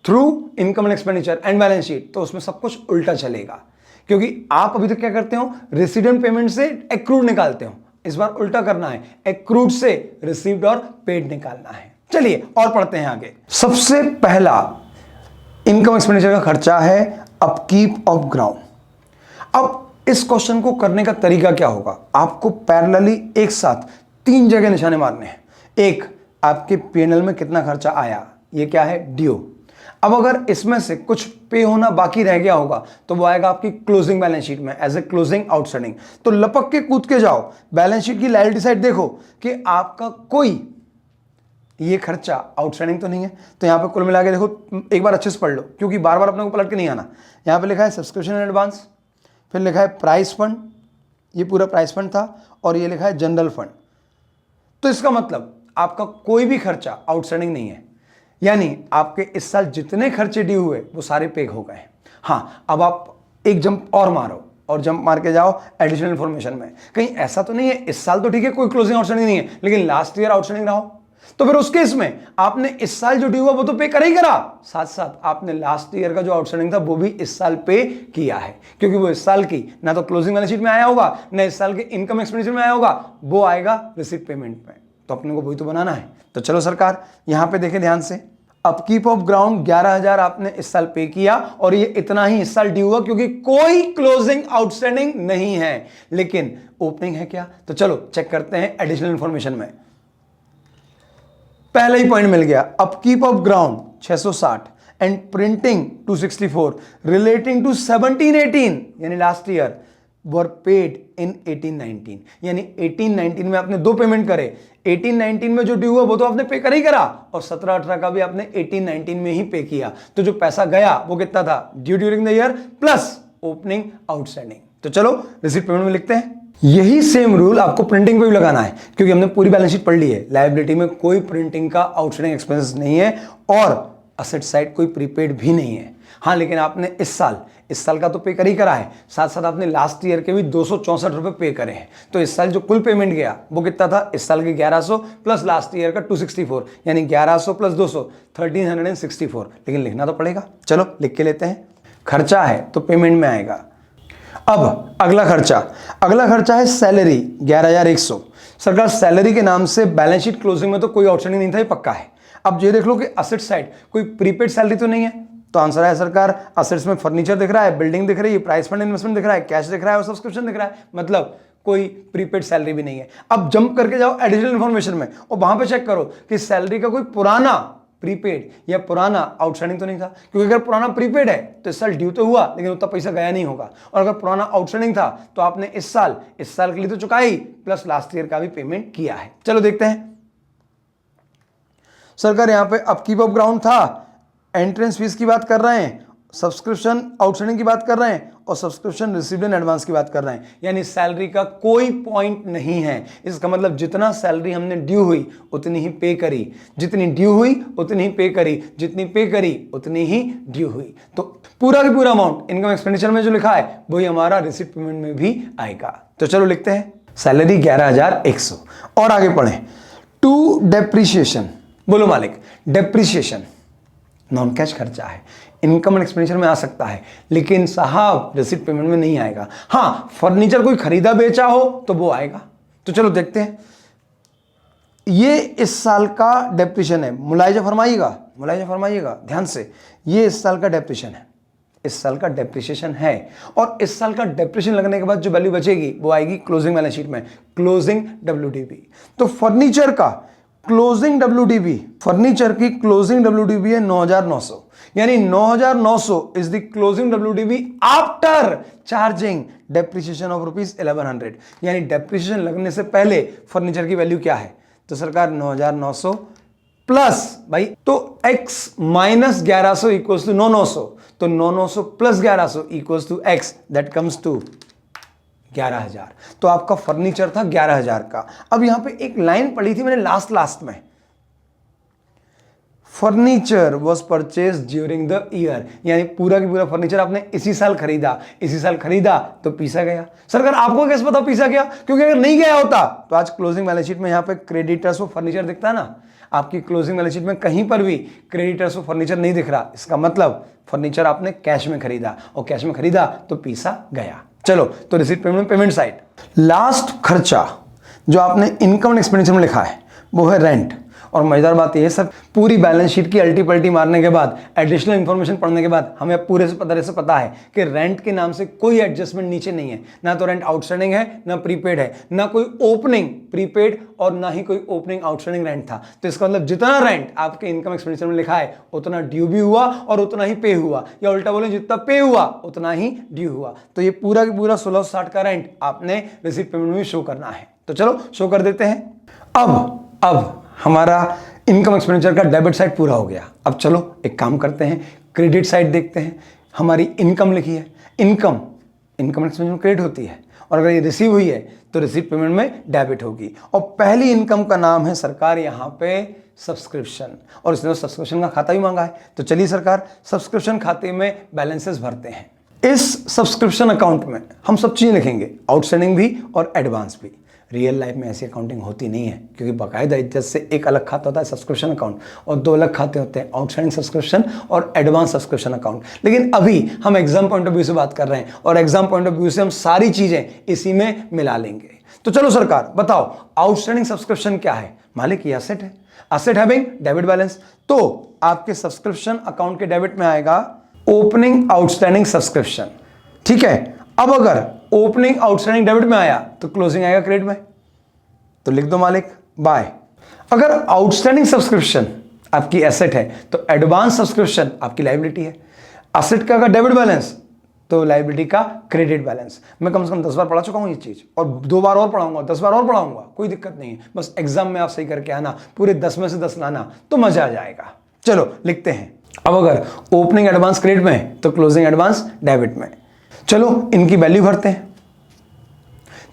[SPEAKER 1] through income and expenditure and balance sheet तो उसमें सब कुछ उल्टा चलेगा, क्योंकि आप अभी तक क्या करते हो, रिसीडेंट पेमेंट से एक्रूड निकालते हो, इस बार उल्टा करना है, एक्रूड से रिसीव्ड और पेड निकालना है। चलिए और पढ़ते हैं आगे। सबसे पहला इनकम एक्सपेंडिचर का खर्चा है अपकीप ऑफ ग्राउंड। अब इस क्वेश्चन को करने का तरीका क्या होगा, आपको पैरेलली एक साथ 3 जगह निशाने मारने हैं। एक, आपके P&L में कितना खर्चा आया, ये क्या है, ड्यू। अब अगर इसमें से कुछ पे होना बाकी रह गया होगा तो वो आएगा आपकी क्लोजिंग बैलेंस शीट में एज ए क्लोजिंग आउटस्टैंडिंग। तो लपक के कूद के जाओ, बैलेंस शीट की लायबिलिटी साइड देखो कि आपका कोई ये खर्चा आउटस्टैंडिंग तो नहीं है। तो यहां पे कुल मिला के देखो, एक बार अच्छे से पढ़ लो क्योंकि बार बार अपने को पलट के नहीं आना। यहां पे लिखा है सब्सक्रिप्शन इन एडवांस, फिर लिखा है प्राइस फंड, ये पूरा प्राइस फंड था, और ये लिखा है जनरल फंड। तो इसका मतलब आपका कोई भी खर्चा आउटस्टैंडिंग नहीं है, यानी आपके इस साल जितने खर्चे ड्यू हुए वो सारे पे हो गए। हाँ, अब आप एक जंप और मारो और जंप मार के जाओ एडिशनल इंफॉर्मेशन में, कहीं ऐसा तो नहीं है इस साल तो ठीक है कोई क्लोजिंग आउटस्टैंडिंग नहीं है लेकिन लास्ट ईयर आउटस्टैंडिंग रहा हो, तो फिर उस केस में आपने इस साल जो ड्यू हुआ वो तो पे कर ही करा, साथ साथ आपने लास्ट ईयर का जो आउटस्टैंडिंग था वो भी इस साल पे किया है, क्योंकि वो इस साल की ना तो क्लोजिंग बैलेंस शीट में आया होगा ना इस साल के इनकम एक्सपेंडिचर में आया होगा, वो आएगा रिसीट पेमेंट में। तो अपने को वही तो बनाना है। तो चलो सरकार यहां पे देखें ध्यान से, अपकीप ऑफ ग्राउंड 11,000 आपने इस साल पे किया और ये इतना ही इस साल ड्यू हुआ क्योंकि कोई क्लोजिंग आउटस्टैंडिंग नहीं है, लेकिन ओपनिंग है क्या, तो चलो चेक करते हैं एडिशनल इंफॉर्मेशन में। पहला ही पॉइंट मिल गया, upkeep of ground 660 and printing 264 relating to 17-18 यानी last year were paid in 18-19, यानी 18-19 में आपने 2 पेमेंट करे, 18-19 में जो ड्यू हुआ वो तो आपने पे कर ही करा और 17-18 का भी आपने 18-19 में ही पे किया, तो जो पैसा गया वो कितना था, due during the year plus opening outstanding. तो चलो रिसीट पेमेंट में लिखते हैं। यही सेम रूल आपको प्रिंटिंग पे भी लगाना है क्योंकि हमने पूरी बैलेंस शीट पढ़ ली है, लायबिलिटी में कोई प्रिंटिंग का आउटस्टैंडिंग एक्सपेंसेस नहीं है और असेट साइड कोई प्रीपेड भी नहीं है। हाँ, लेकिन आपने इस साल का तो पे कर ही करा है, साथ साथ आपने लास्ट ईयर के भी 264 रुपए पे करे हैं, तो इस साल जो कुल पेमेंट गया वो कितना था, इस साल के 1100 प्लस लास्ट ईयर का 264 यानी 1100 प्लस 200 1364, लेकिन लिखना तो पड़ेगा। चलो लिख के लेते हैं, खर्चा है तो पेमेंट में आएगा। अब अगला खर्चा है सैलरी 11,100। सरकार सैलरी के नाम से बैलेंस शीट क्लोजिंग में तो कोई आउटस्टैंडिंग नहीं था, ये पक्का है। अब ये देख लो कि असेट साइड कोई प्रीपेड सैलरी तो नहीं है, तो आंसर है सरकार असेट्स में फर्नीचर दिख रहा है, बिल्डिंग दिख रही है, प्राइस फंड इन्वेस्टमेंट दिख रहा है, कैश दिख रहा है और सब्सक्रिप्शन दिख रहा है, मतलब कोई प्रीपेड सैलरी भी नहीं है। अब जंप करके जाओ एडिशनल इन्फॉर्मेशन में और वहां पे चेक करो कि सैलरी का कोई पुराना प्रीपेड या पुराना आउटस्टैंडिंग तो नहीं था, क्योंकि अगर पुराना प्रीपेड है तो इस साल ड्यू तो हुआ लेकिन उतना पैसा गया नहीं होगा, और अगर पुराना आउटस्टैंडिंग था तो आपने इस साल के लिए तो चुका ही प्लस लास्ट ईयर का भी पेमेंट किया है। चलो देखते हैं सरकार यहाँ पे अपकीप ऑफ ग्राउंड था, एंट्रेंस फीस की बात कर रहे हैं, सब्सक्रिप्शन आउटस्टैंडिंग की बात कर रहे हैं और सब्सक्रिप्शन रिसीव्ड इन एडवांस की बात कर रहे हैं। यानी सैलरी का कोई पॉइंट नहीं है। इसका मतलब जितना सैलरी हमने ड्यू हुई उतनी ही पे करी, जितनी ड्यू हुई उतनी ही पे करी, जितनी पे करी उतनी ही ड्यू हुई। तो पूरा का पूरा अमाउंट इनकम एक्सपेंडिचर में जो लिखा है वही हमारा रिसीट पेमेंट में भी आएगा। तो चलो लिखते हैं सैलरी 11,100 और आगे पढ़ें। टू डेप्रीशिएशन, बोलो मालिक। डेप्रीशिएशन नॉन कैश खर्चा है, इनकम एंड एक्सपेंडिचर में आ सकता है, लेकिन साहब रिसीट पेमेंट में नहीं आएगा। हाँ, फर्नीचर कोई खरीदा बेचा हो तो वो आएगा। तो चलो देखते हैं। ये इस साल का डेप्रीशिएशन है, मुलाहिजा फरमाइएगा, मुलाहिजा फरमाइएगा ध्यान से। ये इस साल का डेप्रीशिएशन है, इस साल का डेप्रीशिएशन है। और इस साल का डेप्रीशिएशन लगने के बाद जो वैल्यू बचेगी वो आएगी क्लोजिंग बैलेंस शीट में, क्लोजिंग WDV। तो फर्नीचर का क्लोजिंग WDV, फर्नीचर की क्लोजिंग WDV है 9,900, यानी 9,900 is the closing WDV after charging depreciation of ₹1,100। यानी डेप्रीशिएशन लगने से पहले फर्नीचर की वैल्यू क्या है? तो सरकार 9,900 प्लस भाई, तो x माइनस 1100 इक्वल्स टू 9,900, तो 9,900 plus 1100 equals to x, that comes to 11,000। तो आपका फर्नीचर था 11,000 का। अब यहां पे एक लाइन पढ़ी थी मैंने लास्ट में, furniture was purchase during the year, यानी पूरा की पूरा फर्नीचर आपने इसी साल खरीदा, इसी साल खरीदा तो पीसा गया। सरकार आपको कैसे पता पीसा गया? क्योंकि अगर नहीं गया होता तो आज क्लोजिंग बैलेंस शीट में यहां पे क्रेडिटर्स वो फर्नीचर दिखता है ना, आपकी क्लोजिंग बैलेंस शीट में कहीं पर भी क्रेडिटर्स वो फर्नीचर नहीं दिख रहा। इसका मतलब फर्नीचर आपने कैश में खरीदा, और कैश में खरीदा तो पीसा गया। चलो, तो receipt payment, payment side. Last खर्चा जो आपने इनकम एंड एक्सपेंडिचर में लिखा है वो है रेंट। और मजेदार बात यह सब पूरी बैलेंस शीट की अल्टी पल्टी मारने के बाद, एडिशनल इंफॉर्मेशन पढ़ने के बाद हमें पूरे से पता है कि रेंट के नाम से कोई एडजस्टमेंट नीचे नहीं है। ना तो रेंट आउटस्टैंडिंग है, ना प्रीपेड है, ना कोई ओपनिंग प्रीपेड और ना ही कोई ओपनिंग आउटस्टैंडिंग रेंट था। तो इसका मतलब जितना रेंट आपके इनकम एक्सपेंडिचर में लिखा है उतना ड्यू भी हुआ और उतना ही पे हुआ, या उल्टा बोले जितना पे हुआ उतना ही ड्यू हुआ। तो ये पूरा का पूरा 1660 का रेंट आपने रिसीट पेमेंट में शो करना है। तो चलो शो कर देते हैं। अब हमारा इनकम एक्सपेंडिचर का डेबिट साइड पूरा हो गया। अब चलो एक काम करते हैं, क्रेडिट साइड देखते हैं। हमारी इनकम लिखी है, इनकम एक्सपेंडिचर में क्रेडिट होती है, और अगर ये रिसीव हुई है तो रिसीव पेमेंट में डेबिट होगी। और पहली इनकम का नाम है सरकार यहाँ पे सब्सक्रिप्शन, और इसने सब्सक्रिप्शन का खाता भी मांगा है। तो चलिए सरकार सब्सक्रिप्शन खाते में बैलेंसेस भरते हैं। इस सब्सक्रिप्शन अकाउंट में हम सब चीजें लिखेंगे, आउटस्टैंडिंग भी और एडवांस भी। रियल लाइफ में ऐसी अकाउंटिंग होती नहीं है, क्योंकि बाकायदा इज्जत से एक अलग खाता होता है सब्सक्रिप्शन अकाउंट, और दो अलग खाते होते हैं, आउटस्टैंडिंग सब्सक्रिप्शन और एडवांस सब्सक्रिप्शन अकाउंट। लेकिन अभी हम एग्जाम पॉइंट ऑफ व्यू से बात कर रहे हैं, और एग्जाम पॉइंट ऑफ व्यू से हम सारी चीजें इसी में मिला लेंगे। तो चलो सरकार बताओ, आउटस्टैंडिंग सब्सक्रिप्शन क्या है? मालिक ये एसेट है, एसेट हैविंग डेबिट बैलेंस। तो आपके सब्सक्रिप्शन अकाउंट के डेबिट में आएगा ओपनिंग आउटस्टैंडिंग सब्सक्रिप्शन, ठीक है। अब अगर ओपनिंग आउटस्टैंडिंग डेबिट में आया तो क्लोजिंग आएगा क्रेडिट में, तो लिख दो मालिक बाय। अगर आउटस्टैंडिंग सब्सक्रिप्शन आपकी एसेट है तो एडवांस सब्सक्रिप्शन आपकी लायबिलिटी है। एसेट का अगर डेबिट बैलेंस तो लायबिलिटी का क्रेडिट बैलेंस। मैं कम से कम 10 बार पढ़ा चुका हूं ये चीज, और 2 बार और पढ़ाऊंगा, 10 बार और पढ़ाऊंगा, कोई दिक्कत नहीं है। बस एग्जाम में आप सही करके आना, पूरे 10 में से 10 लाना तो मजा आ जाएगा। चलो लिखते हैं। अब अगर ओपनिंग एडवांस क्रेडिट में है तो क्लोजिंग एडवांस डेबिट में। चलो इनकी वैल्यू भरते हैं।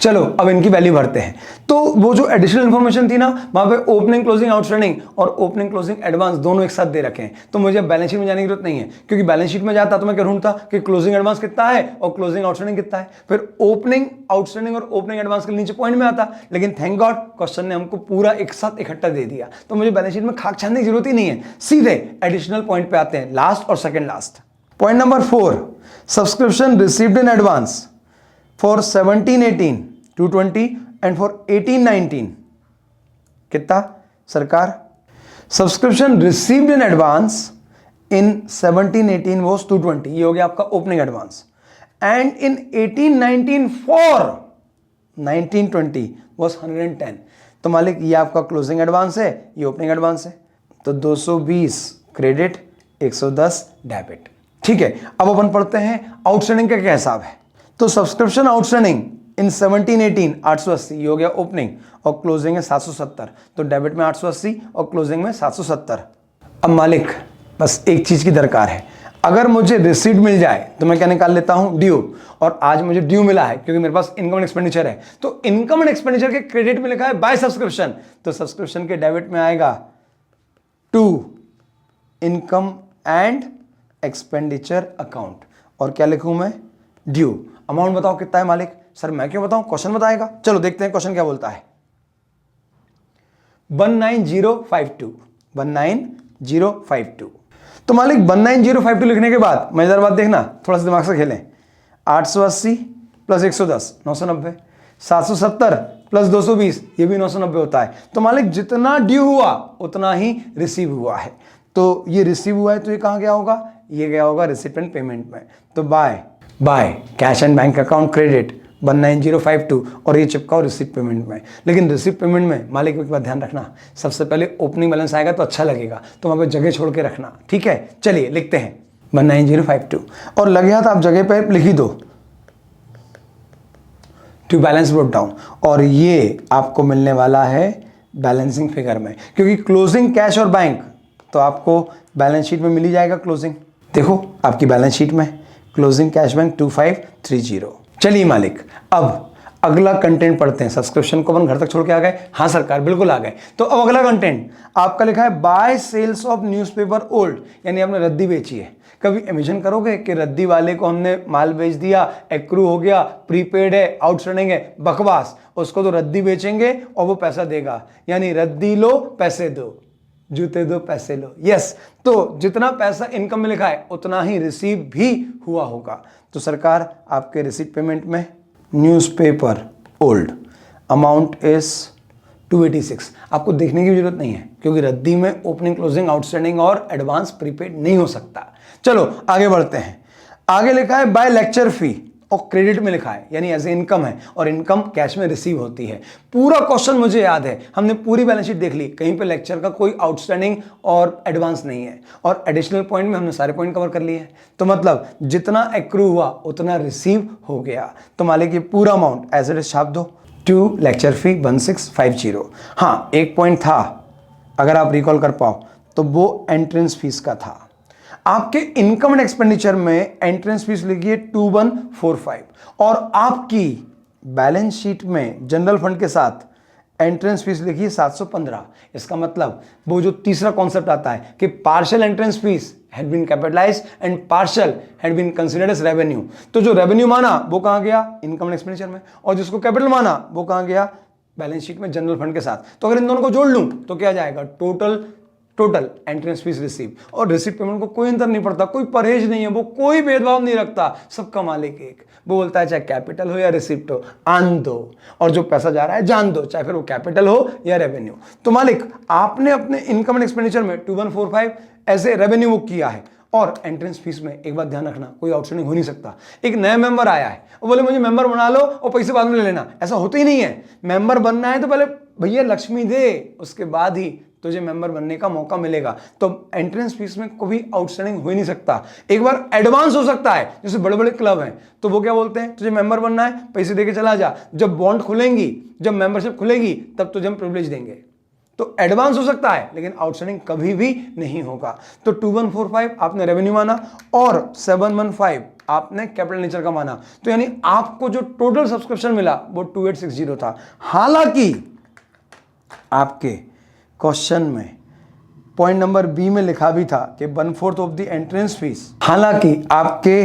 [SPEAKER 1] चलो अब इनकी वैल्यू भरते हैं। तो वो जो एडिशनल इंफॉर्मेशन थी ना, वहां पे ओपनिंग क्लोजिंग आउटस्टैंडिंग और ओपनिंग क्लोजिंग एडवांस दोनों एक साथ दे रखे हैं। तो मुझे बैलेंस शीट में जाने की जरूरत नहीं है, क्योंकि बैलेंस शीट में जाता तो मैं क्या ढूंढता कि क्लोजिंग एडवांस कितना है और क्लोजिंग आउटस्टैंडिंग कितना है, फिर ओपनिंग आउटस्टैंडिंग और ओपनिंग एडवांस के नीचे पॉइंट में आता। लेकिन थैंक गॉड क्वेश्चन ने हमको पूरा एक साथ इकट्ठा दे दिया, तो मुझे बैलेंस शीट में खाक छानने की जरूरत ही नहीं है। सीधे एडिशनल पॉइंट पे आते हैं, लास्ट और second last. Point number 4, subscription received in advance for 17-18 220 and for 18-19 कितना सरकार? Subscription received in advance in 17-18 was 220, ये हो गया आपका opening advance, and in 18-19 for 19-20 was 110। तो मालिक ये आपका क्लोजिंग एडवांस है, ये ओपनिंग एडवांस है, तो 220 क्रेडिट 110 डेबिट। ठीक है, अब अपन पढ़ते हैं आउटस्टैंडिंग का क्या हिसाब है। तो सब्सक्रिप्शन आउटस्टैंडिंग इन 17-18 880 ये हो गया ओपनिंग और क्लोजिंग है 770, तो डेबिट में 880 और क्लोजिंग में 770। अब मालिक बस एक चीज की दरकार है, अगर मुझे रिसीट मिल जाए तो मैं क्या निकाल लेता हूं, ड्यू, और आज मुझे ड्यू मिला है क्योंकि मेरे पास इनकम एंड एक्सपेंडिचर है, तो इनकम एंड एक्सपेंडिचर के क्रेडिट में लिखा है बाय सब्सक्रिप्शन, तो सब्सक्रिप्शन के डेबिट में आएगा to income and expenditure account, और क्या लिखूं मैं, ड्यू। अमाउंट बताओ कितना है मालिक, सर मैं क्यों बताऊं, क्वेश्चन बताएगा, चलो देखते हैं क्वेश्चन क्या बोलता है। 19052 19052, तो मालिक 19052 लिखने के बाद मजेदार बात देखना, थोड़ा सा दिमाग से खेलें, 880 प्लस 110 990, 770 प्लस 220 ये भी 990 होता है। तो मालिक जितना ड्यू हुआ उतना ही रिसीव हुआ है, तो ये रिसीव हुआ है तो ये कहां गया होगा, ये गया होगा रिसिपेंट पेमेंट में, तो by cash and bank account credit 19052 और ये चिपकाओ रिसिप्ट पेमेंट में। लेकिन रिसिप्ट पेमेंट में मालिक एक बात ध्यान रखना, सबसे पहले ओपनिंग बैलेंस आएगा तो अच्छा लगेगा, तो वहां पे जगह छोड़ के रखना, ठीक है। चलिए लिखते हैं 19052 और लगे हाथ आप जगह पे लिखी दो टू बैलेंस ब्रोट डाउन, और ये आपको मिलने वाला है बैलेंसिंग फिगर में, क्योंकि क्लोजिंग कैश और बैंक तो आपको बैलेंस शीट में मिल ही जाएगा। क्लोजिंग देखो आपकी बैलेंस शीट में क्लोजिंग कैश बैंक 2530। चलिए मालिक अब अगला कंटेंट पढ़ते हैं। सब्सक्रिप्शन को अपन घर तक छोड़ के आ गए, हाँ सरकार बिल्कुल आ गए। तो अब अगला कंटेंट आपका लिखा है by sales of newspaper old, यानी आपने रद्दी बेची है। कभी इमेजिन करोगे कि रद्दी वाले को हमने माल बेच दिया, एक्रू हो गया, प्रीपेड है, आउटस्टैंडिंग है, बकवास, उसको तो रद्दी बेचेंगे और वो पैसा देगा, यानी रद्दी लो पैसे दो, जूते दो पैसे लो। यस, तो जितना पैसा इनकम में लिखा है उतना ही रिसीव भी हुआ होगा। तो सरकार आपके रिसीट पेमेंट में न्यूज़पेपर ओल्ड अमाउंट इज 286, आपको देखने की जरूरत नहीं है क्योंकि रद्दी में ओपनिंग क्लोजिंग आउटस्टैंडिंग और एडवांस प्रीपेड नहीं हो सकता। चलो आगे बढ़ते हैं। आगे लिखा है बाय लेक्चर फी और क्रेडिट में लिखा है, यानी एज ए इनकम है और इनकम कैश में रिसीव होती है। पूरा क्वेश्चन मुझे याद है, हमने पूरी बैलेंस शीट देख ली, कहीं पे लेक्चर का कोई आउटस्टैंडिंग और एडवांस नहीं है, और एडिशनल पॉइंट में हमने सारे पॉइंट कवर कर लिए हैं। तो मतलब जितना एक्रू हुआ उतना रिसीव हो गया। तो मालिक ये पूरा अमाउंट एज इट इज छाप दो, टू लेक्चर फी 1650। हाँ एक पॉइंट था, अगर आप रिकॉल कर पाओ तो वो एंट्रेंस फीस का था। आपके इनकम एंड एक्सपेंडिचर में एंट्रेंस फीस लिखी है 2145 और आपकी बैलेंस शीट में जनरल फंड के साथ एंट्रेंस फीस लिखी है 715। इसका मतलब वो जो तीसरा कॉन्सेप्ट आता है कि partial entrance fees had been capitalized and partial had been considered as revenue. तो जो रेवेन्यू माना वो कहां गया, इनकम एंड एक्सपेंडिचर में, और जिसको कैपिटल माना वो कहां गया, बैलेंस शीट में जनरल फंड के साथ। तो अगर इन दोनों को जोड़ लूं तो क्या जाएगा, टोटल एंट्रेंस फीस रिसीव। और रिसीव पेमेंट को कोई अंतर नहीं पड़ता, कोई परहेज नहीं है, वो कोई भेदभाव नहीं रखता, सबका मालिक एक। वो बोलता है चाहे कैपिटल हो या रिसिप्ट हो आन दो, और जो पैसा जा रहा है जान दो, चाहे फिर वो कैपिटल हो या रेवेन्यू। तो मालिक आपने अपने इनकम एंड एक्सपेंडिचर में 2145 ऐसे रेवेन्यू बुक किया है, और एंट्रेंस फीस में एक बात ध्यान रखना, कोई आउटस्टैंडिंग हो नहीं सकता। एक नया मेंबर आया है, वो बोले मुझे मेंबर बना लो और पैसे बाद में ले लेना, ऐसा होता ही नहीं है। मेंबर बनना है तो पहले भैया लक्ष्मी दे, उसके बाद ही तुझे मेंबर बनने का मौका मिलेगा। तो एंट्रेंस फीस में कोई आउटस्टैंडिंग हो ही नहीं सकता। एक बार एडवांस हो सकता है, जैसे बड़े बड़े क्लब हैं तो वो क्या बोलते हैं, तुझे मेंबर बनना है पैसे देके चला जा, जब बॉन्ड खुलेंगी, जब मेंबरशिप खुलेगी तब तुझे हम प्रिविलेज देंगे। तो एडवांस हो सकता है लेकिन आउटस्टैंडिंग कभी भी नहीं होगा। तो 2145 आपने रेवेन्यू माना और 715 आपने कैपिटल नेचर का माना, तो यानी आपको जो टोटल सब्सक्रिप्शन मिला वो 2860 था। हालांकि आपके क्वेश्चन में पॉइंट नंबर बी में लिखा भी था कि 1/4 ऑफ द एंट्रेंस फीस, हालांकि आपके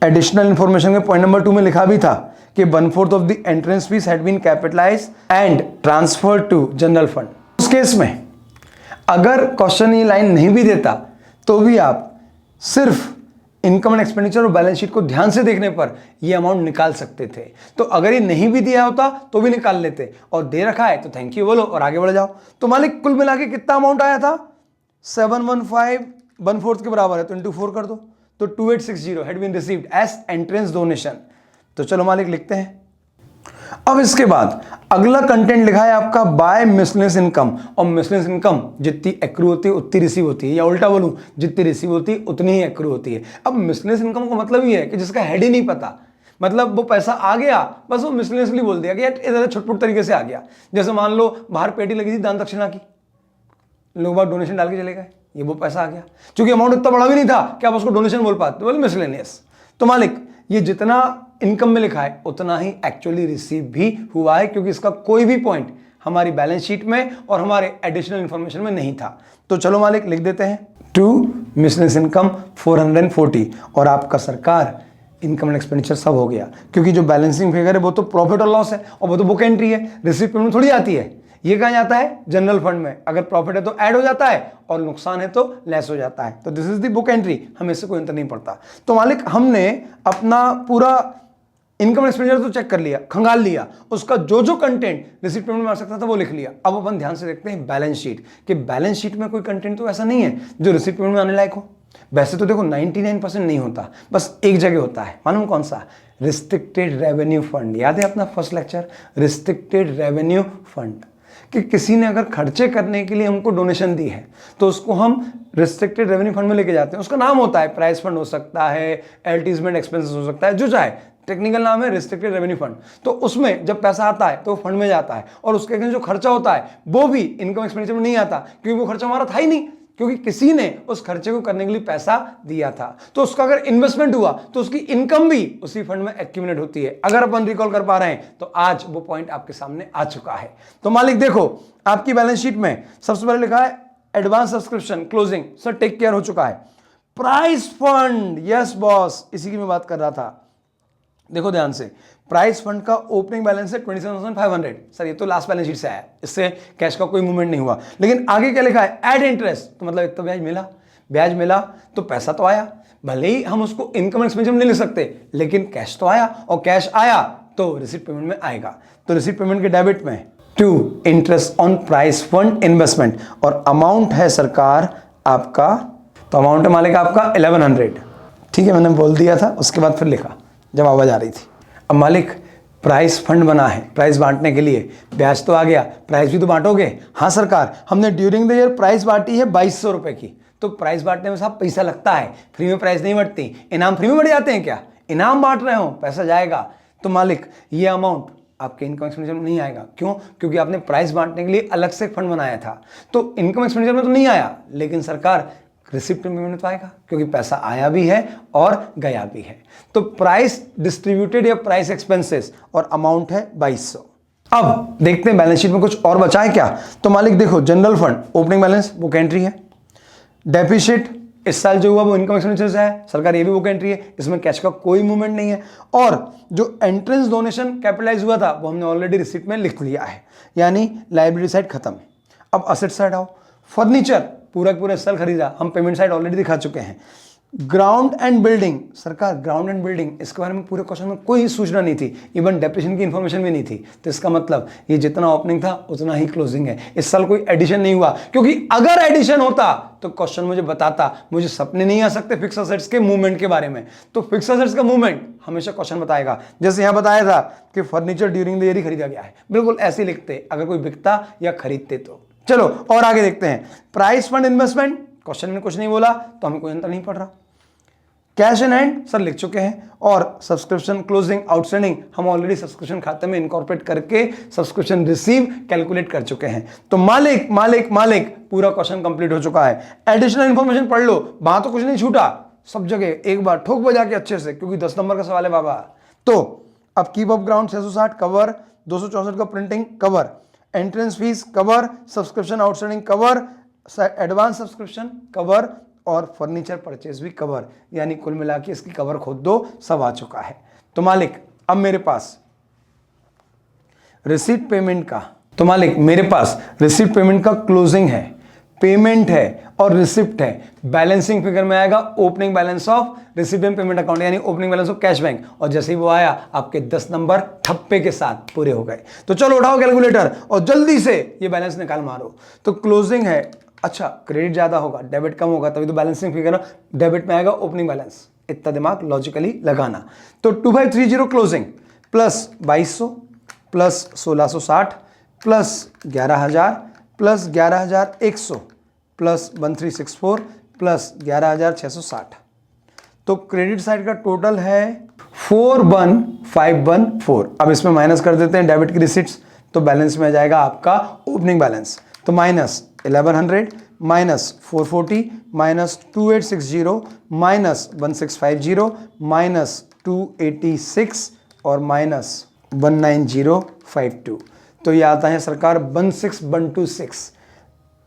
[SPEAKER 1] एडिशनल इंफॉर्मेशन के पॉइंट नंबर 2 में लिखा भी था कि 1/4 of the entrance fees had been capitalized and transferred to general fund. उस केस में अगर क्वेश्चन ये लाइन नहीं भी देता तो भी आप सिर्फ इनकम एंड एक्सपेंडिचर और बैलेंस शीट को ध्यान से देखने पर ये अमाउंट निकाल सकते थे। तो अगर ये नहीं भी दिया होता तो भी निकाल लेते, और दे रखा है तो थैंक यू बोलो और आगे बढ़ जाओ। तो मालिक कुल मिला के कितना अमाउंट आया था, 715 1/4 के बराबर है तो इंटू 4 कर दो, तो 2860 had been received as entrance donation. तो चलो मालिक लिखते हैं। अब इसके बाद अगला कंटेंट लिखा है आपका बाय मिसलेनियस इनकम, और मिसलेनियस इनकम जितनी एक्रू होती है उतनी रिसीव होती है, या उल्टा बोलूं जितनी रिसीव होती है उतनी ही एक्रू होती है। अब मिसलेनियस इनकम का मतलब ये है कि जिसका हेड ही नहीं पता, मतलब वो पैसा आ गया, बस वो मिसलेनियसली बोल दिया कि यार इधर छुटपुट तरीके से आ गया। जैसे मान लो बाहर पेटी लगी थी दान दक्षिणा की, लोग बाहर डोनेशन डाल के चले गए, ये वो पैसा आ गया। क्योंकि अमाउंट इतना बड़ा भी नहीं था कि आप उसको डोनेशन बोल पाते, बोले मिसलेनियस। तो मालिक ये जितना इनकम में लिखा है उतना ही एक्चुअली रिसीव भी हुआ है, क्योंकि इसका कोई भी पॉइंट हमारी बैलेंस शीट में और हमारे एडिशनल इंफॉर्मेशन में नहीं था। तो चलो मालिक लिख देते हैं टू मिसलेनियस इनकम 440 और आपका सरकार इनकम एंड एक्सपेंडिचर सब हो गया। क्योंकि जो बैलेंसिंग फिगर है वो तो प्रॉफिट और लॉस है और वो तो बुक एंट्री है, रिसीव पेमेंट थोड़ी आती है। ये कहाँ जाता है? जनरल फंड में। अगर प्रॉफिट है तो ऐड हो जाता है और नुकसान है तो लेस हो जाता है। तो this is the book entry, हमें इससे कोई अंतर नहीं पड़ता। तो मालिक हमने अपना पूरा इनकम एक्सपेंडिचर तो चेक कर लिया, खंगाल लिया, उसका जो जो कंटेंट रिसीट पेमेंट में आ सकता था वो लिख लिया। अब अपन ध्यान से देखते हैं बैलेंस शीट, कि बैलेंस शीट में कोई कंटेंट तो ऐसा नहीं है जो रिसीट पेमेंट में आने लायक हो। वैसे तो देखो 99% नहीं होता, बस एक जगह होता है, मालूम कौन सा? Restricted revenue fund. याद है अपना first lecture, restricted revenue fund, कि किसी ने अगर खर्चे करने के लिए हमको डोनेशन दी है तो उसको हम रिस्ट्रिक्टेड रेवेन्यू फंड में लेके जाते हैं। उसका नाम होता है प्राइस फंड हो सकता है, एडवर्टाइजमेंट एक्सपेंसेस हो सकता है, जो चाहे, टेक्निकल नाम है रिस्ट्रिक्टेड रेवेन्यू फंड। तो उसमें जब पैसा आता है तो फंड में जाता है और उसके अगेंस्ट जो खर्चा होता है वो भी इनकम एक्सपेंडिचर में नहीं आता, क्योंकि वो खर्चा हमारा था ही नहीं, क्योंकि किसी ने उस खर्चे को करने के लिए पैसा दिया था। तो उसका अगर इन्वेस्टमेंट हुआ तो उसकी इनकम भी उसी फंड में एक्यूमुलेट होती है। अगर अपन रिकॉल कर पा रहे हैं तो आज वो पॉइंट आपके सामने आ चुका है। तो मालिक देखो आपकी बैलेंस शीट में सबसे पहले लिखा है advance subscription closing, sir take care हो चुका है। प्राइस फंड, यस बॉस, इसी की मैं बात कर रहा था। देखो ध्यान से, प्राइस फंड का ओपनिंग बैलेंस है 27,500। सर ये तो लास्ट बैलेंस शीट से आया, इससे कैश का कोई मूवमेंट नहीं हुआ। लेकिन आगे क्या लिखा है? ऐड इंटरेस्ट, तो मतलब एक तो ब्याज मिला तो पैसा तो आया। भले ही हम उसको इनकम एक्सपेंडिचर में नहीं लिख सकते, लेकिन कैश तो आया, और कैश आया तो रिसीट पेमेंट में आएगा। तो रिसीट पेमेंट के डेबिट में to interest on prize fund investment, और अमाउंट है सरकार आपका, तो अमाउंट है मालिक आपका 1100। ठीक है, मैंने बोल दिया था, उसके बाद फिर लिखा जब आवाज आ रही थी। अब मालिक प्राइस फंड बना है प्राइस बांटने के लिए, ब्याज तो आ गया, प्राइस भी तो बांटोगे। हाँ सरकार, हमने ड्यूरिंग द ईयर प्राइस बांटी है 2200 रुपए की। तो प्राइस बांटने में साहब पैसा लगता है, फ्री में प्राइस नहीं बढ़ती। इनाम फ्री में बढ़ जाते हैं क्या? इनाम बांट रहे हो, पैसा जाएगा। तो मालिक ये अमाउंट आपके इनकम एक्सपेंडिचर में नहीं आएगा। क्यों? क्योंकि आपने प्राइस बांटने के लिए अलग से फंड बनाया था, तो इनकम एक्सपेंडिचर में तो नहीं आया, लेकिन सरकार रिसिप्ट पेमेंट में तो आएगा, क्योंकि पैसा आया भी है और गया भी है। तो प्राइस डिस्ट्रीब्यूटेड या प्राइस एक्सपेंसेस, और अमाउंट है 2200। अब देखते हैं बैलेंस शीट में कुछ और बचा है क्या। तो मालिक देखो, general fund opening balance book entry है, डेफिसिट इस साल जो हुआ वो इनकम एक्सपेंडिचर से है, सरकार ये भी बुक एंट्री है, इसमें कैश का कोई मूवमेंट नहीं है। और जो एंट्रेंस डोनेशन कैपिटलाइज हुआ था वो हमने ऑलरेडी रिसिप्ट में लिख लिया है, यानी लायबिलिटी साइड खत्म। अब असेट साइड आओ। फर्नीचर पूरा साल खरीदा, हम पेमेंट साइड ऑलरेडी दिखा चुके हैं। ग्राउंड एंड बिल्डिंग, सरकार ग्राउंड एंड बिल्डिंग, इसके बारे में पूरे क्वेश्चन में कोई सूचना नहीं थी, इवन डेप्रिसिएशन की इंफॉर्मेशन भी नहीं थी। तो इसका मतलब ये जितना ओपनिंग था उतना ही क्लोजिंग है। इस साल कोई एडिशन नहीं हुआ, क्योंकि अगर एडिशन होता तो क्वेश्चन मुझे बताता। मुझे सपने नहीं आ सकते फिक्स असेट्स के मूवमेंट के बारे में, तो फिक्स असेट्स का मूवमेंट हमेशा क्वेश्चन बताएगा। जैसे यहां बताया था कि फर्नीचर ड्यूरिंग द ईयर ही खरीदा गया है, बिल्कुल ऐसे लिखते अगर कोई बिकता या खरीदते तो। चलो और आगे देखते हैं। प्राइस फंड इन्वेस्टमेंट, क्वेश्चन में कुछ नहीं बोला तो हमें कोई अंतर नहीं पड़ रहा। कैश इन हैंड सर लिख चुके हैं, और सब्सक्रिप्शन क्लोजिंग आउटस्टैंडिंग हम ऑलरेडी सब्सक्रिप्शन खाते में इनकॉर्पोरेट करके सब्सक्रिप्शन रिसीव कैलकुलेट कर चुके हैं। तो मालिक मालिक मालिक पूरा क्वेश्चन कंप्लीट हो चुका है। एडिशनल इंफॉर्मेशन पढ़ लो, वहां तो कुछ नहीं छूटा, सब जगह एक बार ठोक बजा के अच्छे से, क्योंकि 10 नंबर का सवाल है बाबा। तो अब कीप अप ग्राउंड 660 कवर, 264 का printing cover, entrance fees cover, subscription outstanding cover, advance subscription cover, और फर्नीचर परचेज भी कवर, यानी कुल मिला के इसकी कवर खोद दो, सब आ चुका है। तो मालिक अब मेरे पास रिसीट पेमेंट का, तो मालिक मेरे पास रिसीट पेमेंट का क्लोजिंग है, पेमेंट है और रिसिप्ट है। बैलेंसिंग फिगर में आएगा opening balance of receipt and payment account, यानी opening balance of cash bank, और जैसे ही वो आया आपके 10 नंबर ठप्पे के साथ पूरे हो गए। तो चलो उठाओ कैलकुलेटर और जल्दी से ये बैलेंस निकाल मारो। तो क्लोजिंग है, अच्छा क्रेडिट ज्यादा होगा, डेबिट कम होगा, तभी तो बैलेंसिंग फिगर डेबिट में आएगा ओपनिंग बैलेंस। इतना दिमाग लॉजिकली लगाना। तो 2530 closing plus 2200 plus 1660 plus 11000 plus 11100 plus 1364 plus 11660, तो क्रेडिट साइड का टोटल है 41514। अब इसमें माइनस कर देते हैं डेबिट की रिसीट्स, तो बैलेंस में आ जाएगा आपका ओपनिंग बैलेंस। तो minus 1100 minus 440 minus 2860 minus 1650 minus 286 और माइनस 19052। तो ये आता है सरकार 16126।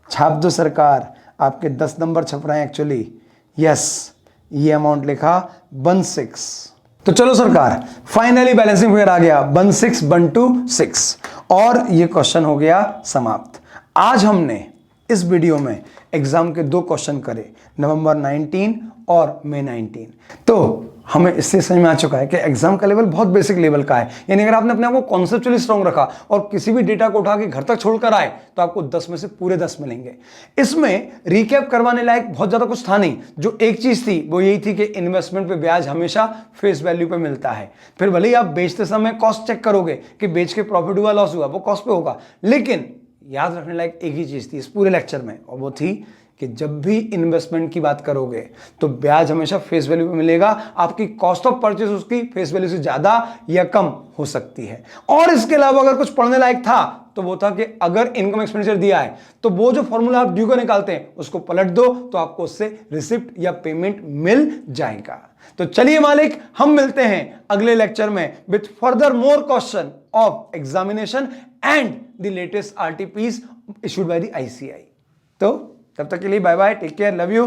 [SPEAKER 1] छाप दो सरकार, आपके 10 नंबर छप रहे हैं एक्चुअली। यस, ये अमाउंट लिखा 16। तो चलो सरकार, फाइनली बैलेंसिंग फिगर आ गया 16126 और ये क्वेश्चन हो गया समाप्त। आज हमने इस वीडियो में एग्जाम के 2 क्वेश्चन करे, नवंबर 19 और मई 19। तो हमें इससे समझ में आ चुका है कि एग्जाम का लेवल बहुत बेसिक लेवल का है, यानी अगर आपने अपने आप को कॉन्सेप्चुअली स्ट्रांग रखा और किसी भी डेटा को उठा के घर तक छोड़कर आए तो आपको 10 में से पूरे 10 मिलेंगे। इसमें रिकैप करवाने लायक बहुत ज्यादा कुछ था नहीं। जो एक चीज थी वो यही थी कि इन्वेस्टमेंट पे ब्याज हमेशा फेस वैल्यू पे मिलता है। फिर भले ही आप बेचते समय कॉस्ट चेक करोगे कि बेच के प्रॉफिट हुआ लॉस हुआ, वो कॉस्ट पे होगा, लेकिन याद रखने लायक एक ही चीज थी इस पूरे लेक्चर में, और वो थी कि जब भी इन्वेस्टमेंट की बात करोगे तो ब्याज हमेशा फेस वैल्यू पे मिलेगा। आपकी कॉस्ट ऑफ परचेज उसकी फेस वैल्यू से ज्यादा या कम हो सकती है। और इसके अलावा अगर कुछ पढ़ने लायक था तो वो था कि अगर इनकम एक्सपेंडिचर दिया है तो वो जो फॉर्मूला आप ड्यू का निकालते हैं उसको पलट दो तो आपको उससे रिसिप्ट या पेमेंट मिल जाएगा। तो चलिए मालिक, हम मिलते हैं अगले लेक्चर में with further more question of examination and the latest RTPs issued by the ICI. तो तब तक के लिए bye bye, take care, love you.